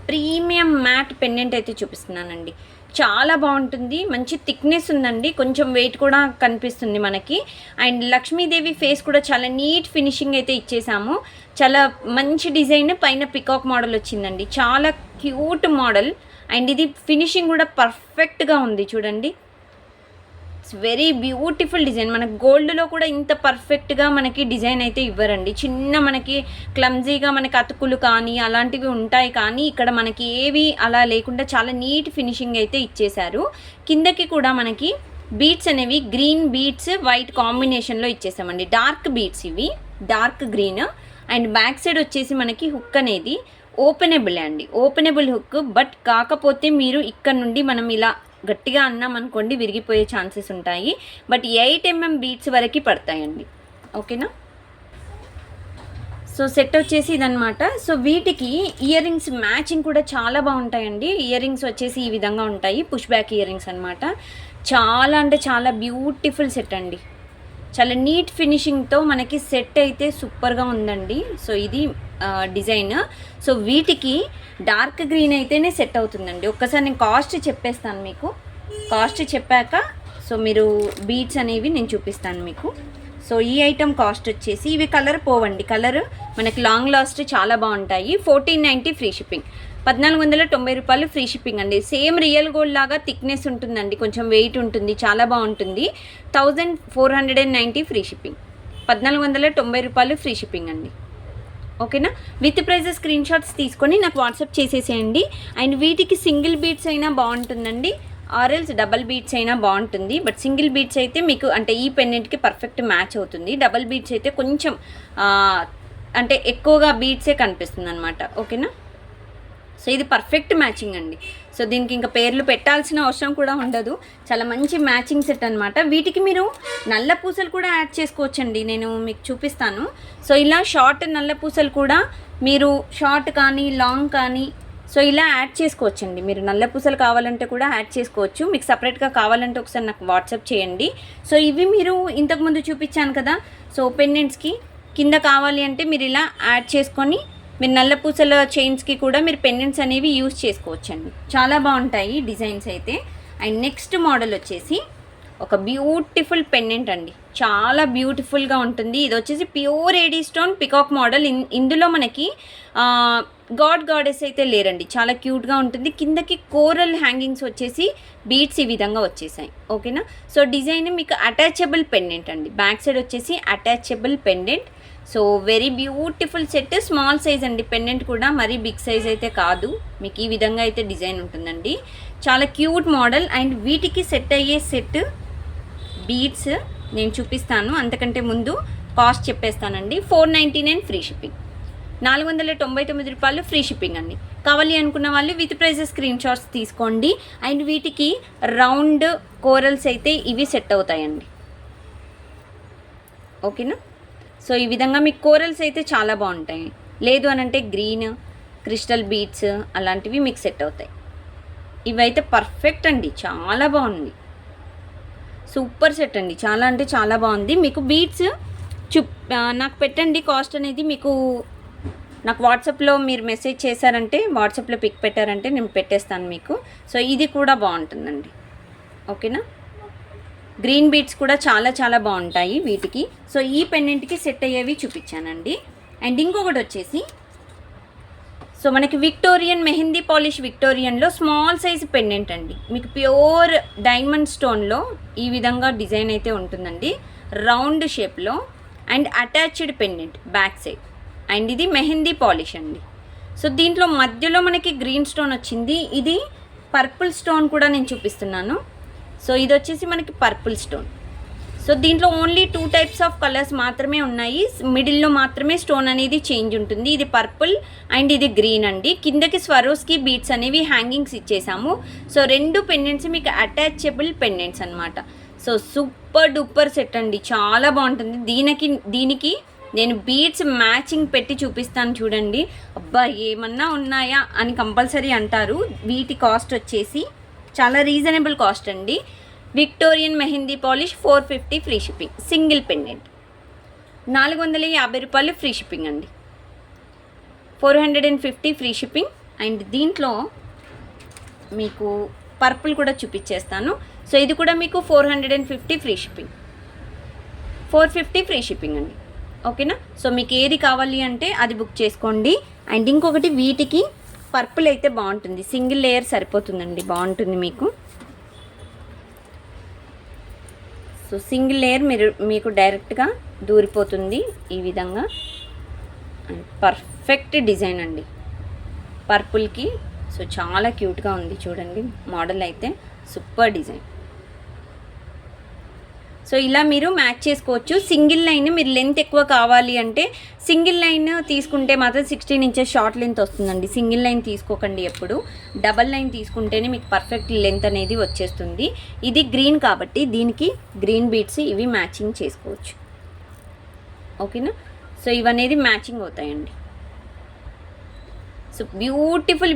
ప్రీమియం మ్యాట్ పెండెంట్ అయితే చూపిస్తున్నానండి. చాలా బాగుంటుంది, మంచి థిక్నెస్ ఉందండి, కొంచెం వెయిట్ కూడా కనిపిస్తుంది మనకి. అండ్ లక్ష్మీదేవి ఫేస్ కూడా చాలా నీట్ ఫినిషింగ్ అయితే ఇచ్చేసాము. చాలా మంచి డిజైన్, పైన పికాక్ మోడల్ వచ్చిందండి. చాలా క్యూట్ మోడల్. అండ్ ఇది ఫినిషింగ్ కూడా పర్ఫెక్ట్గా ఉంది చూడండి. It's very beautiful design. మనకు గోల్డ్లో కూడా ఇంత పర్ఫెక్ట్గా మనకి డిజైన్ అయితే ఇవ్వరండి. చిన్న మనకి క్లమ్జీగా మనకి అతుకులు కానీ అలాంటివి ఉంటాయి, కానీ ఇక్కడ మనకి ఏవి అలా లేకుండా చాలా నీట్ ఫినిషింగ్ అయితే ఇచ్చేశారు. కిందకి కూడా మనకి బీడ్స్ అనేవి గ్రీన్ బీడ్స్ వైట్ కాంబినేషన్లో ఇచ్చేసామండి. డార్క్ బీడ్స్ ఇవి, dark green. And back side వచ్చేసి మనకి హుక్ అనేది ఓపెనబుల్ అండి, ఓపెనబుల్ హుక్. బట్ కాకపోతే మీరు ఇక్కడ నుండి మనం ఇలా గట్టిగా అన్నాం అనుకోండి విరిగిపోయే ఛాన్సెస్ ఉంటాయి. బట్ 8 mm బీట్స్ వరకు పడతాయండి. ఓకేనా. సో సెట్ వచ్చేసి ఇదనమాట. సో వీటికి ఇయర్ రింగ్స్ మ్యాచింగ్ కూడా చాలా బాగుంటాయండి. ఇయర్ రింగ్స్ వచ్చేసి ఈ విధంగా ఉంటాయి, పుష్ బ్యాక్ ఇయర్ రింగ్స్ అనమాట. చాలా అంటే చాలా బ్యూటిఫుల్ సెట్ అండి. చాలా నీట్ ఫినిషింగ్తో మనకి సెట్ అయితే సూపర్గా ఉందండి. సో ఇది డిజైన్. సో వీటికి డార్క్ గ్రీన్ అయితేనే సెట్ అవుతుందండి. ఒక్కసారి నేను కాస్ట్ చెప్పేస్తాను మీకు. కాస్ట్ చెప్పాక సో మీరు బీడ్స్ అనేవి నేను చూపిస్తాను మీకు. సో ఈ ఐటమ్ కాస్ట్ వచ్చేసి, ఇవి కలర్ పోవండి, కలర్ మనకి లాంగ్ లాస్ట్ చాలా బాగుంటాయి. 1490 ఫ్రీ షిప్పింగ్, 1490 రూపాయలు ఫ్రీ షిప్పింగ్ అండి. సేమ్ రియల్ గోల్డ్ లాగా థిక్నెస్ ఉంటుందండి, కొంచెం వెయిట్ ఉంటుంది, చాలా బాగుంటుంది. 1490 ఫ్రీ షిప్పింగ్, 1490 రూపాయలు ఫ్రీ షిప్పింగ్ అండి. ఓకేనా. విత్ ప్రైజెస్ స్క్రీన్ షాట్స్ తీసుకొని నాకు వాట్సాప్ చేసేసేయండి. అండ్ వీటికి సింగిల్ బీడ్స్ అయినా బాగుంటుందండి, ఆర్ఎల్స్ డబల్ బీడ్స్ అయినా బాగుంటుంది. బట్ సింగిల్ బీడ్స్ అయితే మీకు అంటే ఈ పెండెంట్కి పర్ఫెక్ట్ మ్యాచ్ అవుతుంది. డబల్ బీడ్స్ అయితే కొంచెం అంటే ఎక్కువగా బీడ్సే కనిపిస్తుంది అనమాట. ఓకేనా. సో ఇది పర్ఫెక్ట్ మ్యాచింగ్ అండి. సో దీనికి ఇంకా పేర్లు పెట్టాల్సిన అవసరం కూడా ఉండదు, చాలా మంచి మ్యాచింగ్ సెట్ అనమాట. వీటికి మీరు నల్ల పూసలు కూడా యాడ్ చేసుకోవచ్చండి, నేను మీకు చూపిస్తాను. సో ఇలా షార్ట్ నల్ల పూసలు కూడా మీరు షార్ట్ కానీ లాంగ్ కానీ సో ఇలా యాడ్ చేసుకోవచ్చండి. మీరు నల్ల పూసలు కావాలంటే కూడా యాడ్ చేసుకోవచ్చు. మీకు సపరేట్గా కావాలంటే ఒకసారి నాకు వాట్సాప్ చేయండి. సో ఇవి మీరు ఇంతకుముందు చూపించాను కదా, సో పెండెంట్స్కి కింద కావాలి అంటే మీరు ఇలా యాడ్ చేసుకొని మీరు నల్ల పూసల చైన్స్కి కూడా మీరు పెండెంట్స్ అనేవి యూజ్ చేసుకోవచ్చండి. చాలా బాగుంటాయి డిజైన్స్ అయితే. అండ్ నెక్స్ట్ మోడల్ వచ్చేసి ఒక బ్యూటిఫుల్ పెండెంట్ అండి, చాలా బ్యూటిఫుల్గా ఉంటుంది. ఇది వచ్చేసి pure AD stone peacock model. ఇందులో మనకి గాడెస్ అయితే లేరండి, చాలా క్యూట్గా ఉంటుంది. కిందకి కోరల్ హ్యాంగింగ్స్ వచ్చేసి బీడ్స్ ఈ విధంగా వచ్చేసాయి. ఓకేనా. సో డిజైన్ మీకు అటాచబుల్ పెండెంట్ అండి, బ్యాక్ సైడ్ వచ్చేసి attachable pendant. So very beautiful set, small size అండి పెండెంట్ కూడా, మరీ బిగ్ సైజ్ అయితే కాదు. మీకు ఈ విధంగా అయితే డిజైన్ ఉంటుందండి, చాలా క్యూట్ మోడల్. అండ్ వీటికి సెట్ అయ్యే సెట్ బీడ్స్ నేను చూపిస్తాను, అంతకంటే ముందు కాస్ట్ చెప్పేస్తానండి. 499 ఫ్రీ షిప్పింగ్, 499 రూపాయలు ఫ్రీ షిప్పింగ్ అండి. కావాలి అనుకున్న వాళ్ళు విత్ ప్రైజెస్ స్క్రీన్ షాట్స్ తీసుకోండి. అండ్ వీటికి రౌండ్ కోరల్స్ అయితే ఇవి సెట్ అవుతాయండి. ఓకేనా. సో ఈ విధంగా మీకు కోరల్స్ అయితే చాలా బాగుంటాయి. లేదు అని అంటే గ్రీన్ క్రిస్టల్ బీడ్స్ అలాంటివి మీకు సెట్ అవుతాయి. ఇవైతే పర్ఫెక్ట్ అండి, చాలా బాగుంది, సూపర్ సెట్ అండి, చాలా అంటే చాలా బాగుంది. మీకు బీడ్స్ నాకు పెట్టండి, కాస్ట్ అనేది మీకు నాకు వాట్సాప్లో మీరు మెసేజ్ చేశారంటే, వాట్సాప్లో పిక్ పెట్టారంటే నేను పెట్టేస్తాను మీకు. సో ఇది కూడా బాగుంటుందండి. ఓకేనా. గ్రీన్ బీడ్స్ కూడా చాలా చాలా బాగుంటాయి వీటికి. సో ఈ పెండెంట్కి సెట్ అయ్యేవి చూపించానండి. అండ్ ఇంకొకటి వచ్చేసి సో మనకి విక్టోరియన్ మెహందీ పాలిష్ విక్టోరియన్లో స్మాల్ సైజ్ పెండెంట్ అండి. మీకు ప్యూర్ డైమండ్ స్టోన్లో ఈ విధంగా డిజైన్ అయితే ఉంటుందండి, రౌండ్ షేప్లో. And attached pendant back side. And ఇది మెహందీ పాలిష్ అండి. సో దీంట్లో మధ్యలో మనకి గ్రీన్ స్టోన్ వచ్చింది, ఇది పర్పుల్ స్టోన్ కూడా నేను చూపిస్తున్నాను. సో ఇది వచ్చేసి మనకి పర్పుల్ స్టోన్. సో దీంట్లో ఓన్లీ 2 టైప్స్ ఆఫ్ కలర్స్ మాత్రమే ఉన్నాయి, మిడిల్లో మాత్రమే స్టోన్ అనేది చేంజ్ ఉంటుంది. ఇది పర్పుల్ అండ్ ఇది గ్రీన్ అండి. కిందకి స్వరోస్కి బీడ్స్ అనేవి హ్యాంగింగ్స్ ఇచ్చేసాము. సో 2 పెండెంట్స్ మీకు అటాచబుల్ పెండెంట్స్ అనమాట. సో సూపర్ డూపర్ సెట్ అండి, చాలా బాగుంటుంది. దీనికి నేను బీడ్స్ మ్యాచింగ్ పెట్టి చూపిస్తాను చూడండి. అబ్బా ఏమన్నా ఉన్నాయా అని కంపల్సరీ అంటారు. వీటి కాస్ట్ వచ్చేసి చాలా రీజనబుల్ కాస్ట్ అండి. Victorian mehndi polish 450 free shipping, single pendant 450 రూపాయలు ఫ్రీ షిప్పింగ్ అండి, 450 ఫ్రీ షిప్పింగ్. అండ్ దీంట్లో మీకు పర్పుల్ కూడా చూపించేస్తాను. సో ఇది కూడా మీకు 450 ఫ్రీ షిప్పింగ్, 450 ఫ్రీ షిప్పింగ్ అండి. ఓకేనా. సో మీకు ఏది కావాలి అంటే అది బుక్ చేసుకోండి. అండ్ ఇంకొకటి వీటికి పర్పుల్ అయితే బాగుంటుంది, సింగిల్ లేయర్ సరిపోతుందండి, బాగుంటుంది మీకు. సో సింగిల్ లేయర్ మీకు డైరెక్ట్గా దూరిపోతుంది ఈ విధంగా. అండ్ పర్ఫెక్ట్ డిజైన్ అండి పర్పుల్కి. సో చాలా క్యూట్గా ఉంది చూడండి, మోడల్ అయితే సూపర్ డిజైన్. సో ఇలా మీరు మ్యాచ్ చేసుకోవచ్చు. సింగిల్ లైన్ మీరు లెంత్ ఎక్కువ కావాలి అంటే సింగిల్ లైన్ తీసుకుంటే మాత్రం 16 ఇంచెస్ షార్ట్ లెంత్ వస్తుందండి. సింగిల్ లైన్ తీసుకోకండి ఎప్పుడు, డబల్ లైన్ తీసుకుంటేనే మీకు పర్ఫెక్ట్ లెంత్ అనేది వచ్చేస్తుంది. ఇది గ్రీన్ కాబట్టి దీనికి గ్రీన్ బీడ్స్ ఇవి మ్యాచింగ్ చేసుకోవచ్చు. ఓకేనా. సో ఇవనేది మ్యాచింగ్ అవుతాయండి. సో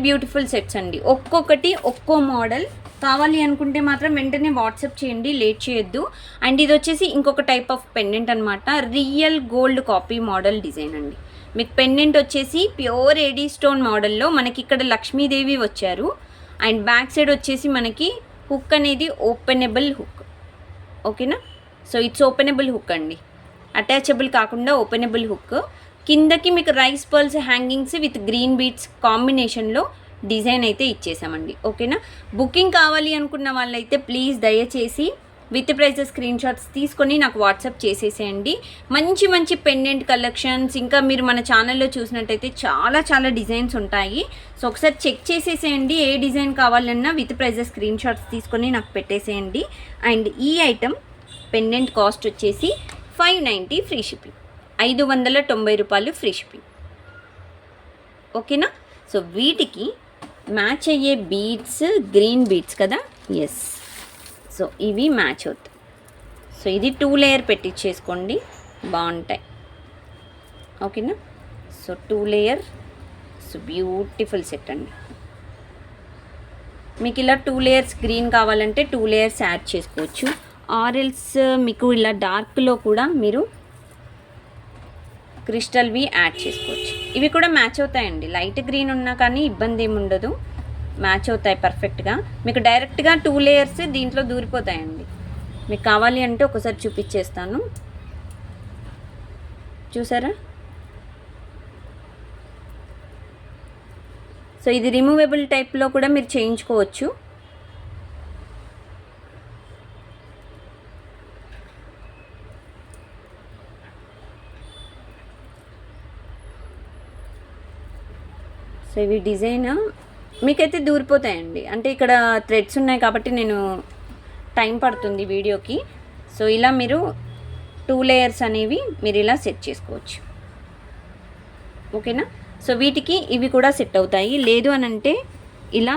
బ్యూటిఫుల్ సెట్స్ అండి. ఒక్కొక్కటి ఒక్కో మోడల్. కావాలి అనుకుంటే మాత్రం వెంటనే వాట్సాప్ చేయండి, లేట్ చేయొద్దు. అండ్ ఇది వచ్చేసి ఇంకొక టైప్ ఆఫ్ పెండెంట్ అనమాట. Real gold copy model design అండి. మీకు పెండెంట్ వచ్చేసి ప్యూర్ ఏడీ స్టోన్ మోడల్లో మనకి ఇక్కడ లక్ష్మీదేవి వచ్చారు. అండ్ బ్యాక్ సైడ్ వచ్చేసి మనకి హుక్ అనేది ఓపెనబుల్ హుక్. ఓకేనా? సో ఇట్స్ ఓపెనబుల్ హుక్ అండి, అటాచబుల్ కాకుండా ఓపెనబుల్ హుక్. కిందకి మీకు rice pearls hangings with green beads కాంబినేషన్లో డిజైన్ అయితే ఇచ్చేసామండి. ఓకేనా? బుకింగ్ కావాలి అనుకున్న వాళ్ళైతే ప్లీజ్ దయచేసి విత్ ప్రైజెస్ స్క్రీన్ షాట్స్ తీసుకొని నాకు వాట్సాప్ చేసేసేయండి. మంచి పెండెంట్ కలెక్షన్స్ ఇంకా మీరు మన ఛానల్లో చూసినట్టయితే చాలా డిజైన్స్ ఉంటాయి. సో ఒకసారి చెక్ చేసేసేయండి. ఏ డిజైన్ కావాలన్నా విత్ ప్రైజెస్ స్క్రీన్ షాట్స్ తీసుకొని నాకు పెట్టేసేయండి. అండ్ ఈ ఐటమ్ పెండెంట్ కాస్ట్ వచ్చేసి 590 ఫ్రీ షిప్పింగ్, 590 రూపాయలు ఫ్రీ షిప్పింగ్. ఓకేనా? సో వీటికి మ్యాచ్ అయ్యే బీడ్స్ గ్రీన్ బీడ్స్ కదా, ఎస్. సో ఇవి మ్యాచ్ అవుతాయి. సో ఇది 2 లేయర్ పెట్టించేసుకోండి, బాగుంటాయి. ఓకేనా? So 2 layer. So beautiful set అండి. మీకు ఇలా 2 లేయర్స్ గ్రీన్ కావాలంటే 2 లేయర్స్ యాడ్ చేసుకోవచ్చు. ఆరెల్స్ మీకు ఇలా డార్క్లో కూడా మీరు క్రిస్టల్వి యాడ్ చేసుకోవచ్చు. ఇవి కూడా మ్యాచ్ అవుతాయండి. లైట్ గ్రీన్ ఉన్నా కానీ ఇబ్బంది ఏమి ఉండదు, మ్యాచ్ అవుతాయి పర్ఫెక్ట్గా. మీకు డైరెక్ట్గా 2 లేయర్స్ దీంట్లో దూరిపోతాయండి. మీకు కావాలి అంటే ఒకసారి చూపించేస్తాను, చూసారా? సో ఇది రిమూవబుల్ టైప్లో కూడా మీరు చేయించుకోవచ్చు. సో ఇవి డిజైన్ మీకైతే దూరిపోతాయండి. అంటే ఇక్కడ థ్రెడ్స్ ఉన్నాయి కాబట్టి నేను టైం పడుతుంది వీడియోకి. సో ఇలా మీరు 2 లేయర్స్ అనేవి మీరు ఇలా సెట్ చేసుకోవచ్చు. ఓకేనా? సో వీటికి ఇవి కూడా సెట్ అవుతాయి. లేదు అని అంటే ఇలా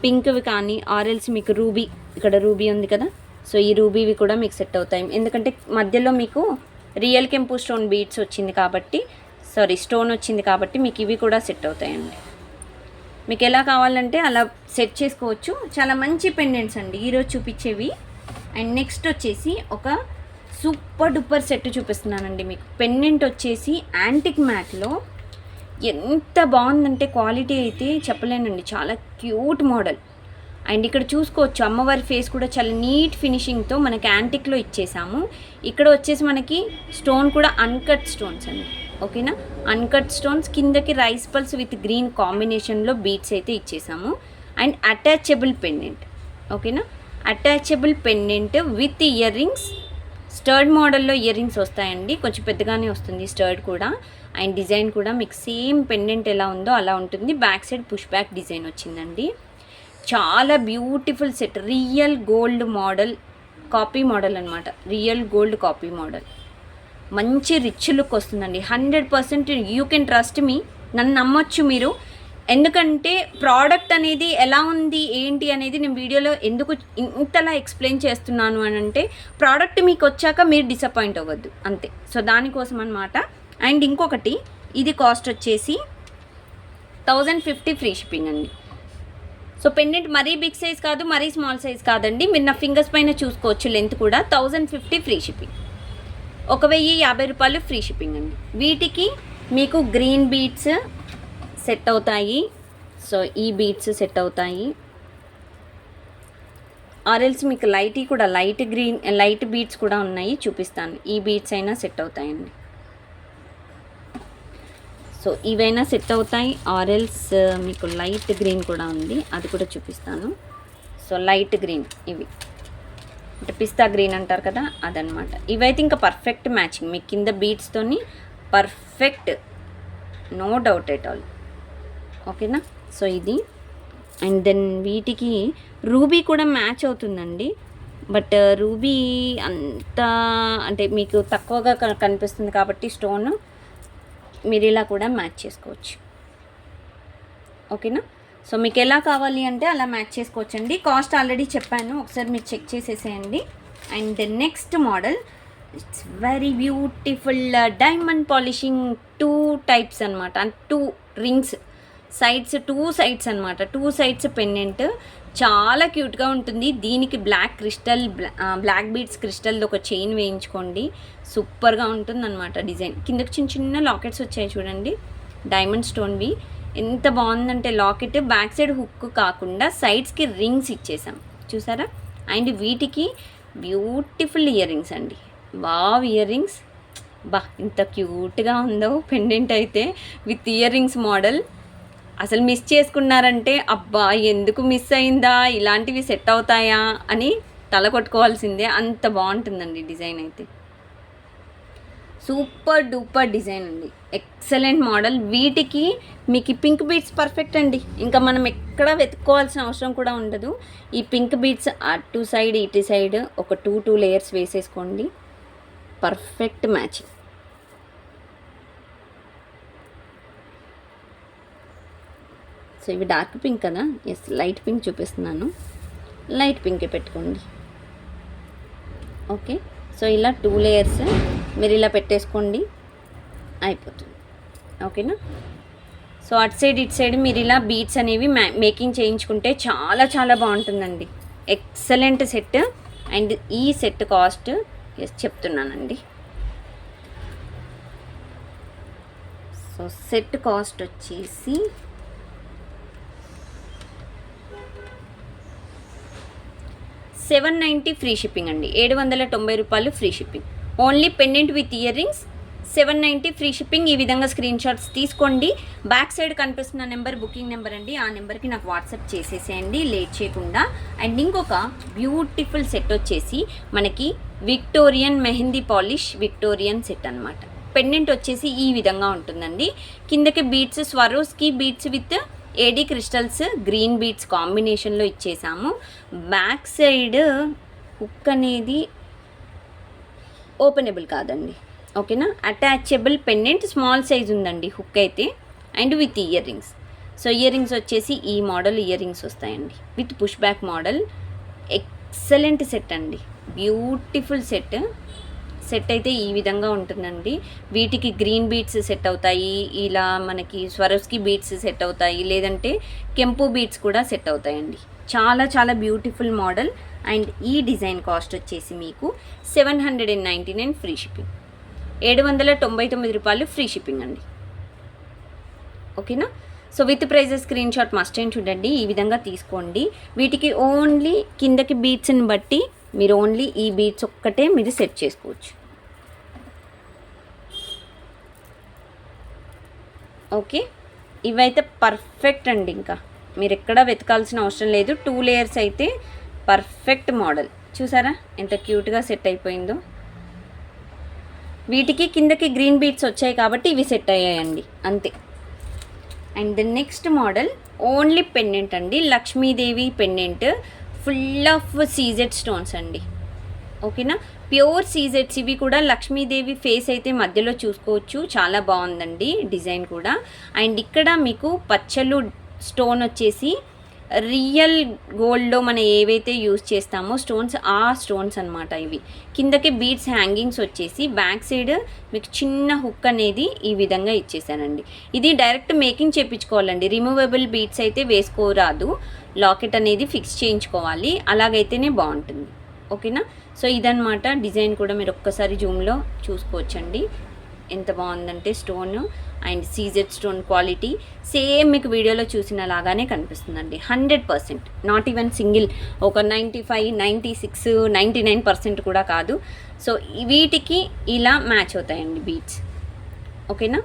పింక్వి కానీ ఆరెల్స్ మీకు రూబీ, ఇక్కడ రూబీ ఉంది కదా, సో ఈ రూబీవి కూడా మీకు సెట్ అవుతాయి. ఎందుకంటే మధ్యలో మీకు రియల్ కెంపు స్టోన్ బీడ్స్ వచ్చింది కాబట్టి, స్టోన్ వచ్చింది కాబట్టి మీకు ఇవి కూడా సెట్ అవుతాయండి. మీకు ఎలా కావాలంటే అలా సెట్ చేసుకోవచ్చు. చాలా మంచి పెండెంట్స్ అండి ఈరోజు చూపించేవి. అండ్ నెక్స్ట్ వచ్చేసి ఒక సూపర్ డూపర్ సెట్ చూపిస్తున్నానండి మీకు. పెండెంట్ వచ్చేసి యాంటిక్ మ్యాట్లో ఎంత బాగుందంటే క్వాలిటీ అయితే చెప్పలేనండి, చాలా క్యూట్ మోడల్. అండ్ ఇక్కడ చూసుకోవచ్చు అమ్మవారి ఫేస్ కూడా చాలా నీట్ ఫినిషింగ్తో మనకి యాంటిక్లో ఇచ్చేసాము. ఇక్కడ వచ్చేసి మనకి స్టోన్ కూడా అన్కట్ స్టోన్స్ అండి. ఓకేనా? అన్కట్ స్టోన్స్, కిందకి రైస్ పల్స్ విత్ గ్రీన్ కాంబినేషన్లో బీట్స్ అయితే ఇచ్చేసాము. And attachable pendant. ఓకేనా? Attachable pendant with earrings. Studs మోడల్లో ఇయర్ రింగ్స్ వస్తాయండి, కొంచెం పెద్దగానే వస్తుంది స్టర్డ్ కూడా. అండ్ డిజైన్ కూడా మీకు సేమ్ పెండెంట్ ఎలా ఉందో అలా ఉంటుంది. Back side push back design వచ్చిందండి. చాలా beautiful set. Real gold model, copy model అనమాట. Real gold copy model. మంచి రిచ్ లుక్ వస్తుందండి. 100% యూ కెన్ ట్రస్ట్ మీ, నన్ను నమ్మొచ్చు మీరు. ఎందుకంటే ప్రోడక్ట్ అనేది ఎలా ఉంది ఏంటి అనేది నేను వీడియోలో ఎందుకు ఇంతలా ఎక్స్ప్లెయిన్ చేస్తున్నాను అని అంటే, ప్రోడక్ట్ మీకు వచ్చాక మీరు డిసప్పాయింట్ అవ్వద్దు అంతే. సో దానికోసం అనమాట. అండ్ ఇంకొకటి, ఇది కాస్ట్ వచ్చేసి 1050 ఫ్రీ షిప్పింగ్ అండి. సో పెండెంట్ మరీ బిగ్ సైజ్ కాదు, మరీ స్మాల్ సైజ్ కాదండి. మీరు నా ఫింగర్స్ పైన చూసుకోవచ్చు లెంత్ కూడా. 1050 ఫ్రీ షిప్పింగ్, 1050 రూపాయలు ఫ్రీ షిప్పింగ్ అండి. వీటికి మీకు గ్రీన్ బీడ్స్ సెట్ అవుతాయి. సో ఈ బీడ్స్ సెట్ అవుతాయి. ఆరెల్స్ మీకు కూడా లైట్ గ్రీన్ లైట్ బీడ్స్ కూడా ఉన్నాయి, చూపిస్తాను. ఈ బీడ్స్ అయినా సెట్ అవుతాయండి. సో ఇవైనా సెట్ అవుతాయి. ఆరెల్స్ మీకు లైట్ గ్రీన్ కూడా ఉంది, అది కూడా చూపిస్తాను. సో లైట్ గ్రీన్, ఇవి అంటే పిస్తా గ్రీన్ అంటారు కదా, అదనమాట. ఇవైతే ఇంకా పర్ఫెక్ట్ మ్యాచింగ్ మీకు కింద బీడ్స్తోని, perfect, no doubt at all. ఓకేనా? సో ఇది. అండ్ దెన్ వీటికి రూబీ కూడా మ్యాచ్ అవుతుందండి. బట్ రూబీ అంత అంటే మీకు తక్కువగా కనిపిస్తుంది కాబట్టి స్టోన్ మీరు ఇలా కూడా మ్యాచ్ చేసుకోవచ్చు. ఓకేనా? సో మీకు ఎలా కావాలి అంటే అలా మ్యాచ్ చేసుకోవచ్చండి. కాస్ట్ ఆల్రెడీ చెప్పాను, ఒకసారి మీరు చెక్ చేసేసేయండి. And next model it's very beautiful diamond polishing 2 types అనమాట, అండ్ 2 రింగ్స్ సైడ్స్, 2 సైడ్స్ అనమాట, 2 సైడ్స్ పెండెంట్ చాలా క్యూట్గా ఉంటుంది. దీనికి బ్లాక్ క్రిస్టల్, బ్లాక్ బీడ్స్ క్రిస్టల్ది ఒక చైన్ వేయించుకోండి, సూపర్గా ఉంటుంది అనమాట డిజైన్. కిందకి చిన్న చిన్న లాకెట్స్ వచ్చాయి చూడండి, డైమండ్ స్టోన్వి. ఎంత బాగుందంటే లాకెట్ బ్యాక్ సైడ్ హుక్ కాకుండా సైడ్స్కి రింగ్స్ ఇచ్చేసాం చూసారా. అండ్ వీటికి బ్యూటిఫుల్ ఇయర్ రింగ్స్ అండి, వావ్ ఇయర్ రింగ్స్. బా ఇంత క్యూట్గా ఉందో పెండెంట్ అయితే విత్ ఇయర్ రింగ్స్ మోడల్. అసలు మిస్ చేసుకున్నారంటే అబ్బా ఎందుకు మిస్ అయిందా, ఇలాంటివి సెట్ అవుతాయా అని తల కొట్టుకోవాల్సిందే, అంత బాగుంటుందండి డిజైన్ అయితే. సూపర్ డూపర్ డిజైన్ అండి, ఎక్సలెంట్ మోడల్. వీటికి మీకు పింక్ బీడ్స్ పర్ఫెక్ట్ అండి, ఇంకా మనం ఎక్కడ వెతుక్కోవాల్సిన అవసరం కూడా ఉండదు. ఈ పింక్ బీడ్స్ అటు సైడ్ ఇటు సైడ్ ఒక 2 లేయర్స్ వేసేసుకోండి, పర్ఫెక్ట్ మ్యాచింగ్. సో ఇవి డార్క్ పింక్ కదా, ఎస్ లైట్ పింక్ చూపిస్తున్నాను, లైట్ పింకే పెట్టుకోండి. ఓకే, సో ఇలా 2 లేయర్స్ మీరు ఇలా పెట్టేసుకోండి, అయిపోతుంది. ఓకేనా. సో అటు సైడ్ ఇటు సైడ్ మీరు ఇలా బీట్స్ అనేవి మేకింగ్ చేయించుకుంటే చాలా చాలా బాగుంటుందండి, ఎక్సలెంట్ సెట్. అండ్ ఈ సెట్ కాస్ట్ ఎస్ చెప్తున్నానండి. సో సెట్ కాస్ట్ వచ్చేసి $790 ఫ్రీ షిప్పింగ్ అండి, 790 రూపాయలు free shipping. Only pendant with ear rings 790 free shipping. ఈ విధంగా స్క్రీన్ షాట్స్ తీసుకోండి. బ్యాక్ సైడ్ కనిపిస్తున్న నెంబర్ బుకింగ్ నెంబర్ అండి, ఆ నెంబర్కి నాకు వాట్సాప్ చేసేసేయండి లేట్ చేయకుండా. అండ్ ఇంకొక బ్యూటిఫుల్ సెట్ వచ్చేసి మనకి Victorian mehndi polish Victorian set అనమాట. పెండెంట్ వచ్చేసి ఈ విధంగా ఉంటుందండి, కిందకి beads Swarovski beads with AD crystals green beads కాంబినేషన్లో ఇచ్చేసాము. బ్యాక్ సైడ్ హుక్ అనేది ఓపెనబుల్ కాదండి, ఓకేనా. అటాచబుల్ పెండెంట్ స్మాల్ సైజ్ ఉందండి హుక్ అయితే, and with earrings. So earrings వచ్చేసి ఈ మోడల్ ఇయర్ రింగ్స్ వస్తాయండి with push back model. Excellent set అండి, బ్యూటిఫుల్ సెట్. సెట్ అయితే ఈ విధంగా ఉంటుందండి. వీటికి గ్రీన్ బీట్స్ సెట్ అవుతాయి, ఇలా మనకి స్వరోస్కి బీట్స్ సెట్ అవుతాయి, లేదంటే కెంపు బీట్స్ కూడా సెట్ అవుతాయండి. చాలా చాలా బ్యూటిఫుల్ మోడల్. అండ్ ఈ డిజైన్ కాస్ట్ వచ్చేసి మీకు 799 ఫ్రీ షిప్పింగ్, 799 రూపాయలు ఫ్రీ షిప్పింగ్ అండి. ఓకేనా. So with prizes screenshot must and చూడండి, ఈ విధంగా తీసుకోండి. వీటికి ఓన్లీ కిందకి బీట్స్ని బట్టి మీరు ఓన్లీ ఈ బీట్స్ ఒక్కటే మీరు సెట్ చేసుకోవచ్చు. ఓకే, ఇవైతే పర్ఫెక్ట్ అండి, ఇంకా మీరు ఎక్కడ వెతకాల్సిన అవసరం లేదు. 2 లేయర్స్ అయితే పర్ఫెక్ట్ మోడల్. చూసారా ఎంత క్యూట్గా సెట్ అయిపోయిందో. వీటికి కిందకి గ్రీన్ బీట్స్ వచ్చాయి కాబట్టి ఇవి సెట్ అయ్యాయండి అంతే. And the next model only pendant అండి, Lakshmidevi pendant, full of CZ stones అండి. ఓకేనా, ప్యూర్ సీజెడ్స్. ఇవి కూడా లక్ష్మీదేవి ఫేస్ అయితే మధ్యలో చూసుకోవచ్చు, చాలా బాగుందండి డిజైన్ కూడా. అండ్ ఇక్కడ మీకు పచ్చలు స్టోన్ వచ్చేసి రియల్ గోల్డ్లో మనం ఏవైతే యూజ్ చేస్తామో స్టోన్స్, ఆ స్టోన్స్ అనమాట ఇవి. కిందకి బీడ్స్ హ్యాంగింగ్స్ వచ్చేసి బ్యాక్ సైడ్ మీకు చిన్న హుక్ అనేది ఈ విధంగా ఇచ్చేసానండి. ఇది డైరెక్ట్ మేకింగ్ చేయించుకోవాలండి, రిమూవబుల్ బీడ్స్ అయితే వేసుకోరాదు, లాకెట్ అనేది ఫిక్స్ చేయించుకోవాలి, అలాగైతేనే బాగుంటుంది. ఓకేనా. సో ఇదనమాట డిజైన్ కూడా మీరు ఒక్కసారి జూమ్లో చూసుకోవచ్చండి, ఎంత బాగుందంటే stone and CZ stone quality same మీకు వీడియోలో చూసిన లాగానే కనిపిస్తుందండి. 100%, నాట్ ఈవెన్ సింగిల్ ఒక 95, 96, 99% కూడా కాదు. సో వీటికి ఇలా మ్యాచ్ అవుతాయండి బీట్స్. ఓకేనా,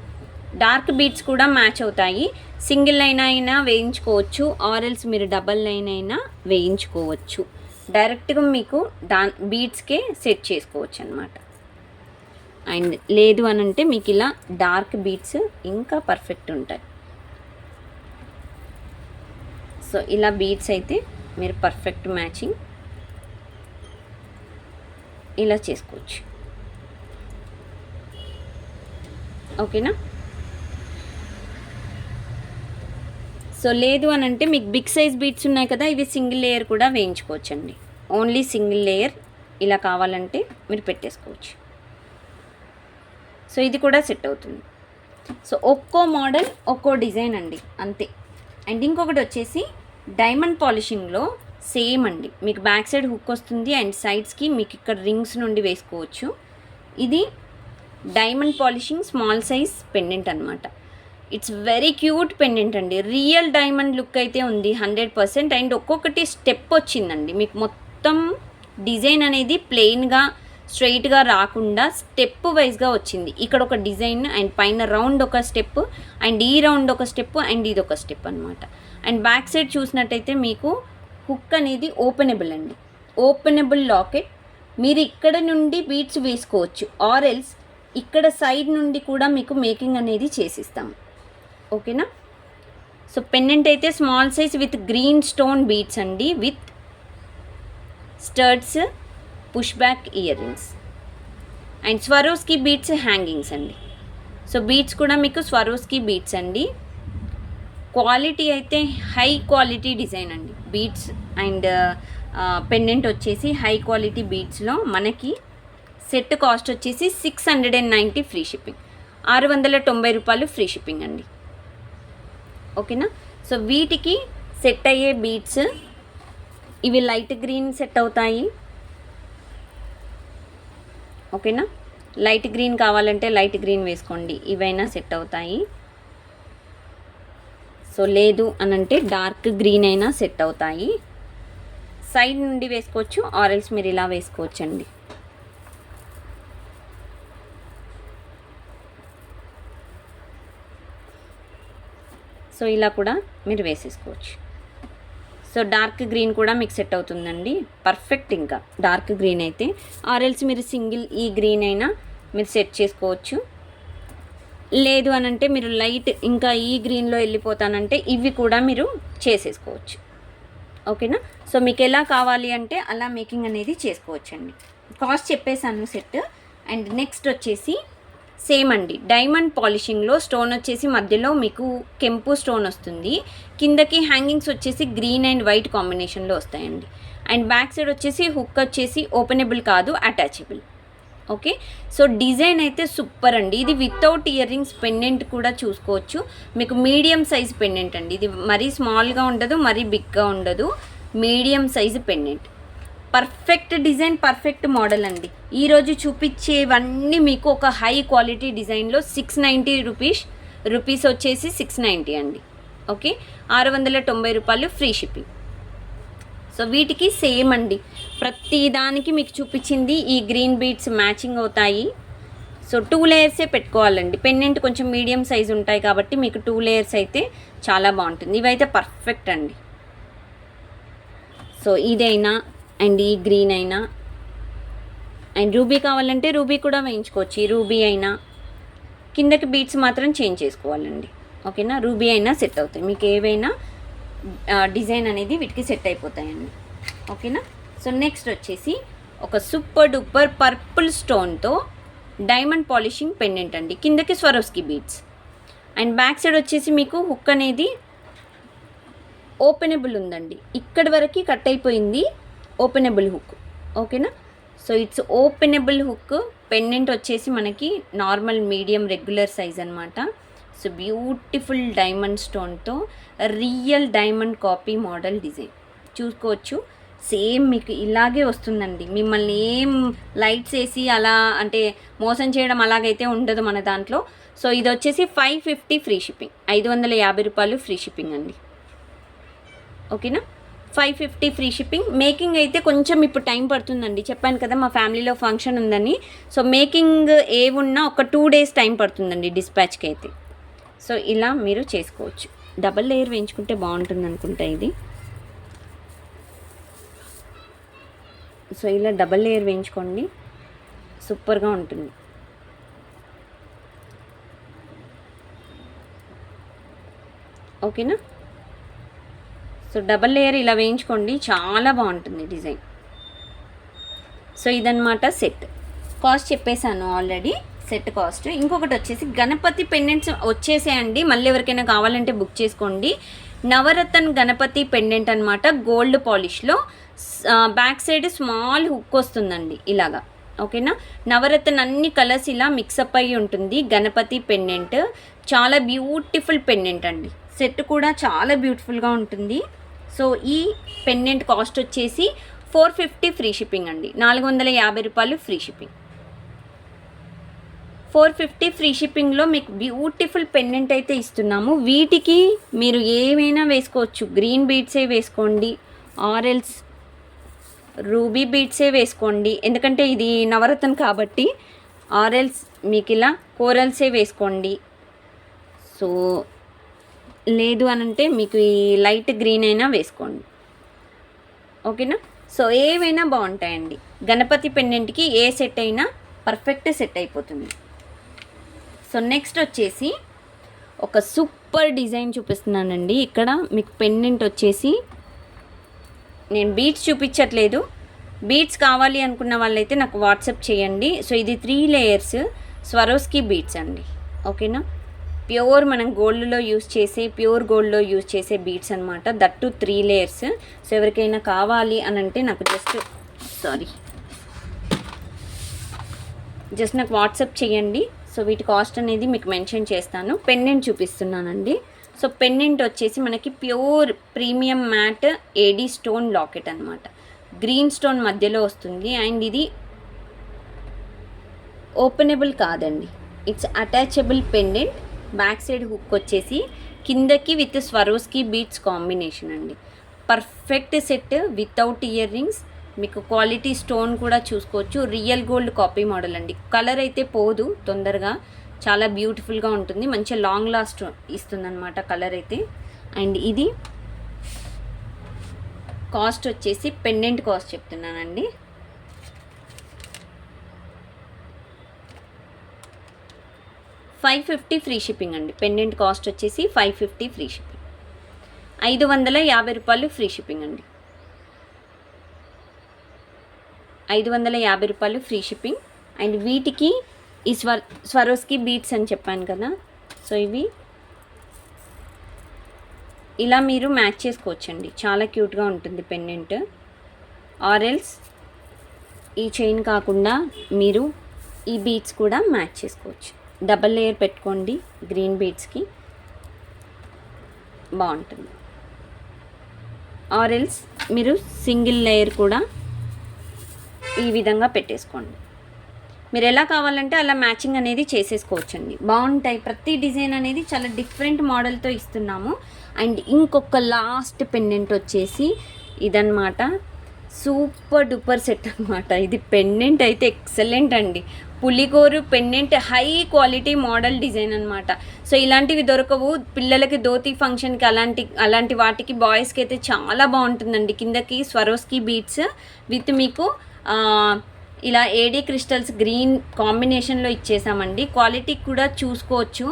డార్క్ బీట్స్ కూడా మ్యాచ్ అవుతాయి. సింగిల్ లైన్ అయినా వేయించుకోవచ్చు, ఆర్ఎల్స్ మీరు డబల్ లైన్ అయినా వేయించుకోవచ్చు. డైరెక్ట్గా మీకు బీట్స్కే సెట్ చేసుకోవచ్చు అనమాట. అండ్ లేదు అని అంటే మీకు ఇలా డార్క్ బీట్స్ ఇంకా పర్ఫెక్ట్ ఉంటాయి. సో ఇలా బీట్స్ అయితే మీరు పర్ఫెక్ట్ మ్యాచింగ్ ఇలా చేసుకోవచ్చు. ఓకేనా. సో లేదు అని అంటే మీకు బిగ్ సైజ్ బీట్స్ ఉన్నాయి కదా, ఇవి సింగిల్ లేయర్ కూడా వేయించుకోవచ్చండి. ఓన్లీ సింగిల్ లేయర్ ఇలా కావాలంటే మీరు పెట్టేసుకోవచ్చు. సో ఇది కూడా సెట్ అవుతుంది. సో ఒక్కో మోడల్ ఒక్కో డిజైన్ అండి అంతే. అండ్ ఇంకొకటి వచ్చేసి డైమండ్ పాలిషింగ్లో సేమ్ అండి, మీకు బ్యాక్ సైడ్ హుక్ వస్తుంది అండ్ సైడ్స్కి మీకు ఇక్కడ రింగ్స్ నుండి వేసుకోవచ్చు. ఇది diamond polishing small size pendant అనమాట. ఇట్స్ వెరీ క్యూట్ పెండెంట్ అండి, రియల్ డైమండ్ లుక్ అయితే ఉంది 100%. అండ్ ఒక్కొక్కటి స్టెప్ వచ్చిందండి, మీకు మొత్తం డిజైన్ అనేది ప్లెయిన్గా స్ట్రైట్గా రాకుండా స్టెప్ వైజ్గా వచ్చింది. ఇక్కడ ఒక డిజైన్ అండ్ పైన రౌండ్ ఒక స్టెప్ అండ్ ఈ రౌండ్ ఒక స్టెప్ అండ్ ఇది ఒక స్టెప్ అనమాట. అండ్ బ్యాక్ సైడ్ చూసినట్టయితే మీకు హుక్ అనేది ఓపెనబుల్ అండి, ఓపెనబుల్ లాకెట్. మీరు ఇక్కడ నుండి బీడ్స్ వేసుకోవచ్చు ఆర్ ఎల్స్ ఇక్కడ సైడ్ నుండి కూడా మీకు మేకింగ్ అనేది చేసిస్తాము. ఓకేనా. సో పెండెంట్ అయితే small size with green stone beads అండి, with studs, push back earrings and Swarovski beads hangings అండి. సో బీడ్స్ కూడా మీకు స్వరోస్కి బీడ్స్ అండి. క్వాలిటీ అయితే హై క్వాలిటీ డిజైన్ అండి, బీడ్స్ అండ్ పెండెంట్ వచ్చేసి హై క్వాలిటీ బీడ్స్లో మనకి సెట్ కాస్ట్ వచ్చేసి 690 ఫ్రీ షిప్పింగ్, 690 రూపాయలు ఫ్రీ షిప్పింగ్ అండి. ఓకేనా. సో వీటికి సెట్ అయ్యే బీడ్స్ ఇవి లైట్ గ్రీన్ సెట్ అవుతాయి. ఓకేనా, లైట్ గ్రీన్ కావాలంటే లైట్ గ్రీన్ వేసుకోండి, ఇవైనా సెట్ అవుతాయి. సో లేదు అనంటే డార్క్ గ్రీన్ అయినా సెట్ అవుతాయి. సైడ్ నుండి వేసుకోవచ్చు ఆరెల్స్ మీరు ఇలా వేసుకోవచ్చు అండి. సో ఇలా కూడా మీరు వేసేసుకోవచ్చు. సో డార్క్ గ్రీన్ కూడా మీకు సెట్ అవుతుందండి, పర్ఫెక్ట్. ఇంకా డార్క్ గ్రీన్ అయితే ఆరెల్స్ మీరు సింగిల్ ఈ గ్రీన్ అయినా మీరు సెట్ చేసుకోవచ్చు. లేదు అని అంటే మీరు లైట్ ఇంకా ఈ గ్రీన్లో వెళ్ళిపోతానంటే ఇవి కూడా మీరు చేసేసుకోవచ్చు. ఓకేనా. సో మీకు ఎలా కావాలి అంటే అలా మేకింగ్ అనేది చేసుకోవచ్చండి. కాస్ట్ చెప్పేసాను సెట్. అండ్ నెక్స్ట్ వచ్చేసి సేమ్ అండి, డైమండ్ పాలిషింగ్లో స్టోన్ వచ్చేసి మధ్యలో మీకు కెంపు స్టోన్ వస్తుంది, కిందకి హ్యాంగింగ్స్ వచ్చేసి గ్రీన్ అండ్ వైట్ కాంబినేషన్లో వస్తాయండి. అండ్ బ్యాక్ సైడ్ వచ్చేసి హుక్ వచ్చేసి ఓపెనబుల్ కాదు, అటాచబుల్. ఓకే. సో డిజైన్ అయితే సూపర్ అండి. ఇది వితౌట్ ఇయర్ రింగ్స్ పెండెంట్ కూడా చూసుకోవచ్చు. మీకు మీడియం సైజ్ పెండెంట్ అండి, ఇది మరీ స్మాల్గా ఉండదు మరీ బిగ్గా ఉండదు, medium size pendant. Perfect design, perfect model అండి. ఈరోజు చూపించేవన్నీ మీకు ఒక హై క్వాలిటీ డిజైన్లో 690 రూపీస్ వచ్చేసి 690 అండి. ఓకే, 690 రూపాయలు ఫ్రీ షిప్పింగ్. సో వీటికి సేమ్ అండి, ప్రతి దానికి మీకు చూపించింది ఈ గ్రీన్ బీడ్స్ మ్యాచింగ్ అవుతాయి. సో 2 లేయర్సే పెట్టుకోవాలండి, పెండెంట్ కొంచెం మీడియం సైజు ఉంటాయి కాబట్టి మీకు 2 లేయర్స్ అయితే చాలా బాగుంటుంది. ఇవైతే పర్ఫెక్ట్ అండి. సో ఇదైనా అండ్ ఈ గ్రీన్ అయినా అండ్ రూబీ కావాలంటే రూబీ కూడా వేయించుకోవచ్చు, ఈ రూబీ అయినా కిందకి బీడ్స్ మాత్రం చేంజ్ చేసుకోవాలండి. ఓకేనా, రూబీ అయినా సెట్ అవుతాయి, మీకు ఏవైనా డిజైన్ అనేది వీటికి సెట్ అయిపోతాయండి. ఓకేనా. సో నెక్స్ట్ వచ్చేసి ఒక సూపర్ డూపర్ పర్పుల్ స్టోన్తో డైమండ్ పాలిషింగ్ పెండెంట్ అండి, కిందకి Swarovski beads and back side వచ్చేసి మీకు హుక్ అనేది ఓపెనబుల్ ఉందండి, ఇక్కడి వరకు కట్ అయిపోయింది, ఓపెనబుల్ హుక్. ఓకేనా. So it's openable hook. Pendant వచ్చేసి మనకి నార్మల్ మీడియం రెగ్యులర్ సైజ్ అనమాట. సో బ్యూటిఫుల్ డైమండ్ స్టోన్తో real diamond copy model design చూసుకోవచ్చు. సేమ్ మీకు ఇలాగే వస్తుందండి, మిమ్మల్ని ఏం లైట్స్ వేసి అలా అంటే మోసం చేయడం అలాగైతే ఉండదు మన దాంట్లో. సో ఇది వచ్చేసి 550 ఫ్రీ షిప్పింగ్, 550 రూపాయలు ఫ్రీ షిప్పింగ్ అండి. ఓకేనా, 550 ఫ్రీ షిప్పింగ్. మేకింగ్ అయితే కొంచెం ఇప్పుడు టైం పడుతుందండి, చెప్పాను కదా మా ఫ్యామిలీలో ఫంక్షన్ ఉందని. సో మేకింగ్ ఏమున్నా ఒక 2 డేస్ టైం పడుతుందండి డిస్పాచ్కి అయితే. సో ఇలా మీరు చేసుకోవచ్చు. డబల్ లేయర్ వేయించుకుంటే బాగుంటుంది అనుకుంటా ఇది. సో ఇలా డబల్ లేయర్ వేయించుకోండి, సూపర్గా ఉంటుంది. ఓకేనా. సో డబల్ లేయర్ ఇలా వేయించుకోండి, చాలా బాగుంటుంది డిజైన్. సో ఇదన్నమాట సెట్. కాస్ట్ చెప్పేశాను ఆల్రెడీ, సెట్ కాస్ట్. ఇంకొకటి వచ్చేసి గణపతి పెండెంట్స్ వచ్చేసేయండి, మళ్ళీ ఎవరికైనా కావాలంటే బుక్ చేసుకోండి. నవరత్న గణపతి పెండెంట్ అనమాట, గోల్డ్ పాలిష్లో బ్యాక్ సైడ్ స్మాల్ హుక్ వస్తుందండి ఇలాగా. ఓకేనా. నవరత్న అన్ని కలర్స్ ఇలా మిక్సప్ అయ్యి ఉంటుంది. గణపతి పెండెంట్ చాలా బ్యూటిఫుల్ పెండెంట్ అండి. సెట్ కూడా చాలా బ్యూటిఫుల్గా ఉంటుంది. సో ఈ పెండెంట్ కాస్ట్ వచ్చేసి 450 ఫ్రీ షిప్పింగ్ అండి. 450 రూపాయలు ఫ్రీ షిప్పింగ్. 450 ఫ్రీ షిప్పింగ్లో మీకు బ్యూటిఫుల్ పెండెంట్ అయితే ఇస్తున్నాము. వీటికి మీరు ఏమైనా వేసుకోవచ్చు. గ్రీన్ బీడ్సే వేసుకోండి, ఆరెల్స్ రూబీ బీడ్సే వేసుకోండి, ఎందుకంటే ఇది నవరత్న కాబట్టి. ఆరెల్స్ మీకు ఇలా కోరల్సే వేసుకోండి. సో లేదు అనంటే మీకు ఈ లైట్ గ్రీన్ అయినా వేసుకోండి, ఓకేనా. సో ఏవైనా బాగుంటాయండి. గణపతి పెండెంట్కి ఏ సెట్ అయినా పర్ఫెక్ట్ సెట్ అయిపోతుంది. సో నెక్స్ట్ వచ్చేసి ఒక సూపర్ డిజైన్ చూపిస్తున్నానండి. ఇక్కడ మీకు పెండెంట్ వచ్చేసి నేను బీడ్స్ చూపించట్లేదు. బీడ్స్ కావాలి అనుకున్న వాళ్ళైతే నాకు వాట్సాప్ చేయండి. సో ఇది 3 లేయర్స్ స్వరోస్కి బీడ్స్ అండి, ఓకేనా. ప్యూర్ మనం గోల్డ్లో యూస్ చేసే, ప్యూర్ గోల్డ్లో యూస్ చేసే బీడ్స్ అనమాట. That 3 layers. సో ఎవరికైనా కావాలి అని అంటే నాకు జస్ట్ నాకు వాట్సాప్ చేయండి. సో వీటి కాస్ట్ అనేది మీకు మెన్షన్ చేస్తాను. పెండెంట్ చూపిస్తున్నానండి. సో పెండెంట్ వచ్చేసి మనకి pure premium matte AD stone locket అనమాట. గ్రీన్ స్టోన్ మధ్యలో వస్తుంది. అండ్ ఇది ఓపెనబుల్ కాదండి, it's attachable pendant. Back side hook వచ్చేసి కిందకి విత్ స్వరోస్కి బీడ్స్ కాంబినేషన్ అండి. Perfect set without ear rings. మీకు క్వాలిటీ స్టోన్ కూడా చూసుకోవచ్చు. రియల్ గోల్డ్ కాపీ మోడల్ అండి. కలర్ అయితే పోదు తొందరగా, చాలా బ్యూటిఫుల్గా ఉంటుంది. మంచిగా లాంగ్ లాస్ట్ ఇస్తుంది అనమాట కలర్ అయితే. అండ్ ఇది కాస్ట్ వచ్చేసి పెండెంట్ కాస్ట్ చెప్తున్నానండి. $550 ఫ్రీ షిప్పింగ్ అండి. పెండెంట్ కాస్ట్ వచ్చేసి $550 ఫ్రీ షిప్పింగ్. 550 రూపాయలు ఫ్రీ షిప్పింగ్ అండి. 550 రూపాయలు ఫ్రీ షిప్పింగ్. అండ్ వీటికి ఈ స్వరోస్కి బీడ్స్ అని చెప్పాను కదా. సో ఇవి ఇలా మీరు మ్యాచ్ చేసుకోవచ్చండి. చాలా క్యూట్గా ఉంటుంది పెండెంట్. ఆరెల్స్ ఈ చైన్ కాకుండా మీరు ఈ బీడ్స్ కూడా మ్యాచ్ చేసుకోవచ్చు. డబల్ లేయర్ పెట్టుకోండి గ్రీన్ బీడ్స్కి, బాగుంటుంది. ఆరెల్స్ మీరు సింగిల్ లేయర్ కూడా ఈ విధంగా పెట్టేసుకోండి. మీరు ఎలా కావాలంటే అలా మ్యాచింగ్ అనేది చేసేసుకోవచ్చండి. బాగుంటాయి. ప్రతి డిజైన్ అనేది చాలా డిఫరెంట్ మోడల్తో ఇస్తున్నాము. అండ్ ఇంకొక లాస్ట్ పెండెంట్ వచ్చేసి ఇదన్నమాట. సూపర్ డూపర్ సెట్ అనమాట. ఇది పెండెంట్ అయితే ఎక్సలెంట్ అండి. పులిగోరు pendant high quality model design అనమాట. సో ఇలాంటివి దొరకవు పిల్లలకి ధోతి ఫంక్షన్కి అలాంటి వాటికి. బాయ్స్కి అయితే చాలా బాగుంటుందండి. కిందకి స్వరోస్కి బీడ్స్ విత్ మీకు ఇలా ఏడీ క్రిస్టల్స్ గ్రీన్ కాంబినేషన్లో ఇచ్చేసామండి. క్వాలిటీ కూడా చూసుకోవచ్చు.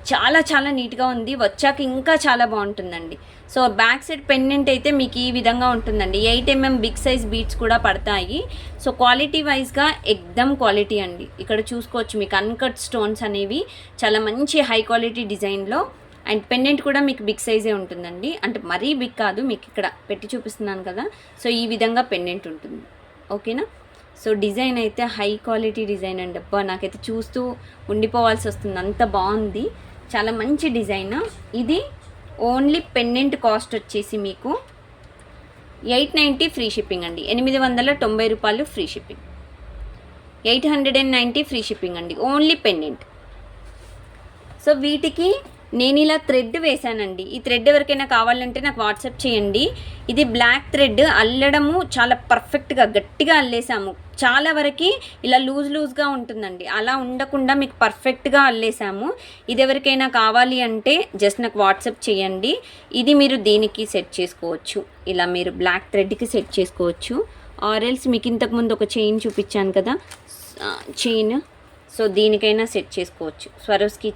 చాలా చాలా నీట్గా ఉంది. వచ్చాక ఇంకా చాలా బాగుంటుందండి. సో బ్యాక్ సైడ్ పెండెంట్ అయితే మీకు ఈ విధంగా ఉంటుందండి. 8mm బిగ్ సైజ్ బీడ్స్ కూడా పడతాయి. సో క్వాలిటీ వైజ్గా ఎక్దమ్ క్వాలిటీ అండి. ఇక్కడ చూసుకోవచ్చు మీకు అన్కట్ స్టోన్స్ అనేవి చాలా మంచి హై క్వాలిటీ డిజైన్లో. అండ్ పెండెంట్ కూడా మీకు బిగ్ సైజే ఉంటుందండి. అంటే మరీ బిగ్ కాదు, మీకు ఇక్కడ పెట్టి చూపిస్తున్నాను కదా. సో ఈ విధంగా పెండెంట్ ఉంటుంది, ఓకేనా. సో డిజైన్ అయితే హై క్వాలిటీ డిజైన్ అండి. అబ్బా నాకైతే చూస్తూ ఉండిపోవాల్సి వస్తుంది, అంత బాగుంది. చాలా మంచి డిజైన్. ఇది ఓన్లీ పెండెంట్ కాస్ట్ వచ్చేసి మీకు 890 ఫ్రీ షిప్పింగ్ అండి. 890 రూపాయలు ఫ్రీ షిప్పింగ్. 890 ఫ్రీ షిప్పింగ్ అండి ఓన్లీ పెండెంట్. సో వీటికి నేను ఇలా థ్రెడ్ వేసానండి. ఈ థ్రెడ్ ఎవరికైనా కావాలంటే నాకు వాట్సాప్ చేయండి. ఇది బ్లాక్ థ్రెడ్ అల్లడము చాలా పర్ఫెక్ట్గా గట్టిగా అల్లేసాము. చాలా వరకు ఇలా లూజ్గా ఉంటుందండి. అలా ఉండకుండా మీకు పర్ఫెక్ట్గా అల్లేసాము. ఇది ఎవరికైనా కావాలి అంటే జస్ట్ నాకు వాట్సాప్ చేయండి. ఇది మీరు దీనికి సెట్ చేసుకోవచ్చు. ఇలా మీరు బ్లాక్ థ్రెడ్కి సెట్ చేసుకోవచ్చు. ఆరెల్స్ మీకు ఇంతకుముందు ఒక చైన్ చూపించాను కదా, చైన్. సో దీనికైనా సెట్ చేసుకోవచ్చు. స్వరోస్కి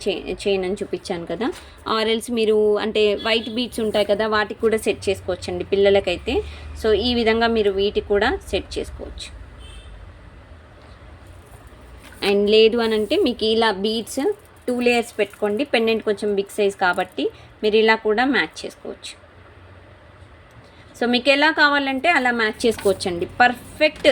చైన్ అని చూపించాను కదా. ఆరెల్స్ మీరు అంటే వైట్ బీడ్స్ ఉంటాయి కదా, వాటికి కూడా సెట్ చేసుకోవచ్చండి పిల్లలకైతే. సో ఈ విధంగా మీరు వీటికి కూడా సెట్ చేసుకోవచ్చు. అండ్ లేదు అని అంటే మీకు ఇలా బీడ్స్ 2 లేయర్స్ పెట్టుకోండి. పెండెంట్ కొంచెం బిగ్ సైజ్ కాబట్టి మీరు ఇలా కూడా మ్యాచ్ చేసుకోవచ్చు. సో మీకు ఎలా కావాలంటే అలా మ్యాచ్ చేసుకోవచ్చండి. పర్ఫెక్ట్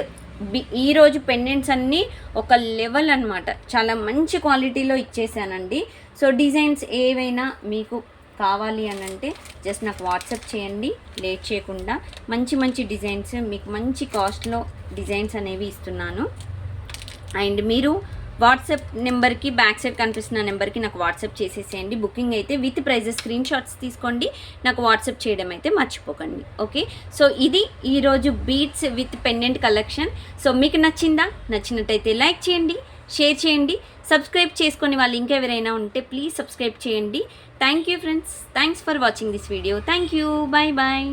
ఈరోజు పెండెంట్స్ అన్నీ ఒక లెవెల్ అనమాట, చాలా మంచి క్వాలిటీలో ఇచ్చేసానండి. సో డిజైన్స్ ఏవైనా మీకు కావాలి అని అంటే జస్ట్ నాకు వాట్సాప్ చేయండి, లేట్ చేయకుండా. మంచి మంచి డిజైన్స్ మీకు మంచి కాస్ట్లో డిజైన్స్ అనేవి ఇస్తున్నాను. అండ్ మీరు వాట్సాప్ నెంబర్కి బ్యాక్ సైడ్ కనిపిస్తున్న నెంబర్కి నాకు వాట్సాప్ చేసేసేయండి. బుకింగ్ అయితే విత్ ప్రైజెస్ స్క్రీన్ షాట్స్ తీసుకోండి, నాకు వాట్సాప్ చేయడం అయితే మర్చిపోకండి. ఓకే, సో ఇది ఈరోజు beads with pendant collection. So మీకు నచ్చినట్టయితే లైక్ చేయండి, షేర్ చేయండి, సబ్స్క్రైబ్ చేసుకొని వాళ్ళు ఇంకెవరైనా ఉంటే ప్లీజ్ సబ్స్క్రైబ్ చేయండి. Thank you friends, thanks for watching this video. Thank you, bye bye.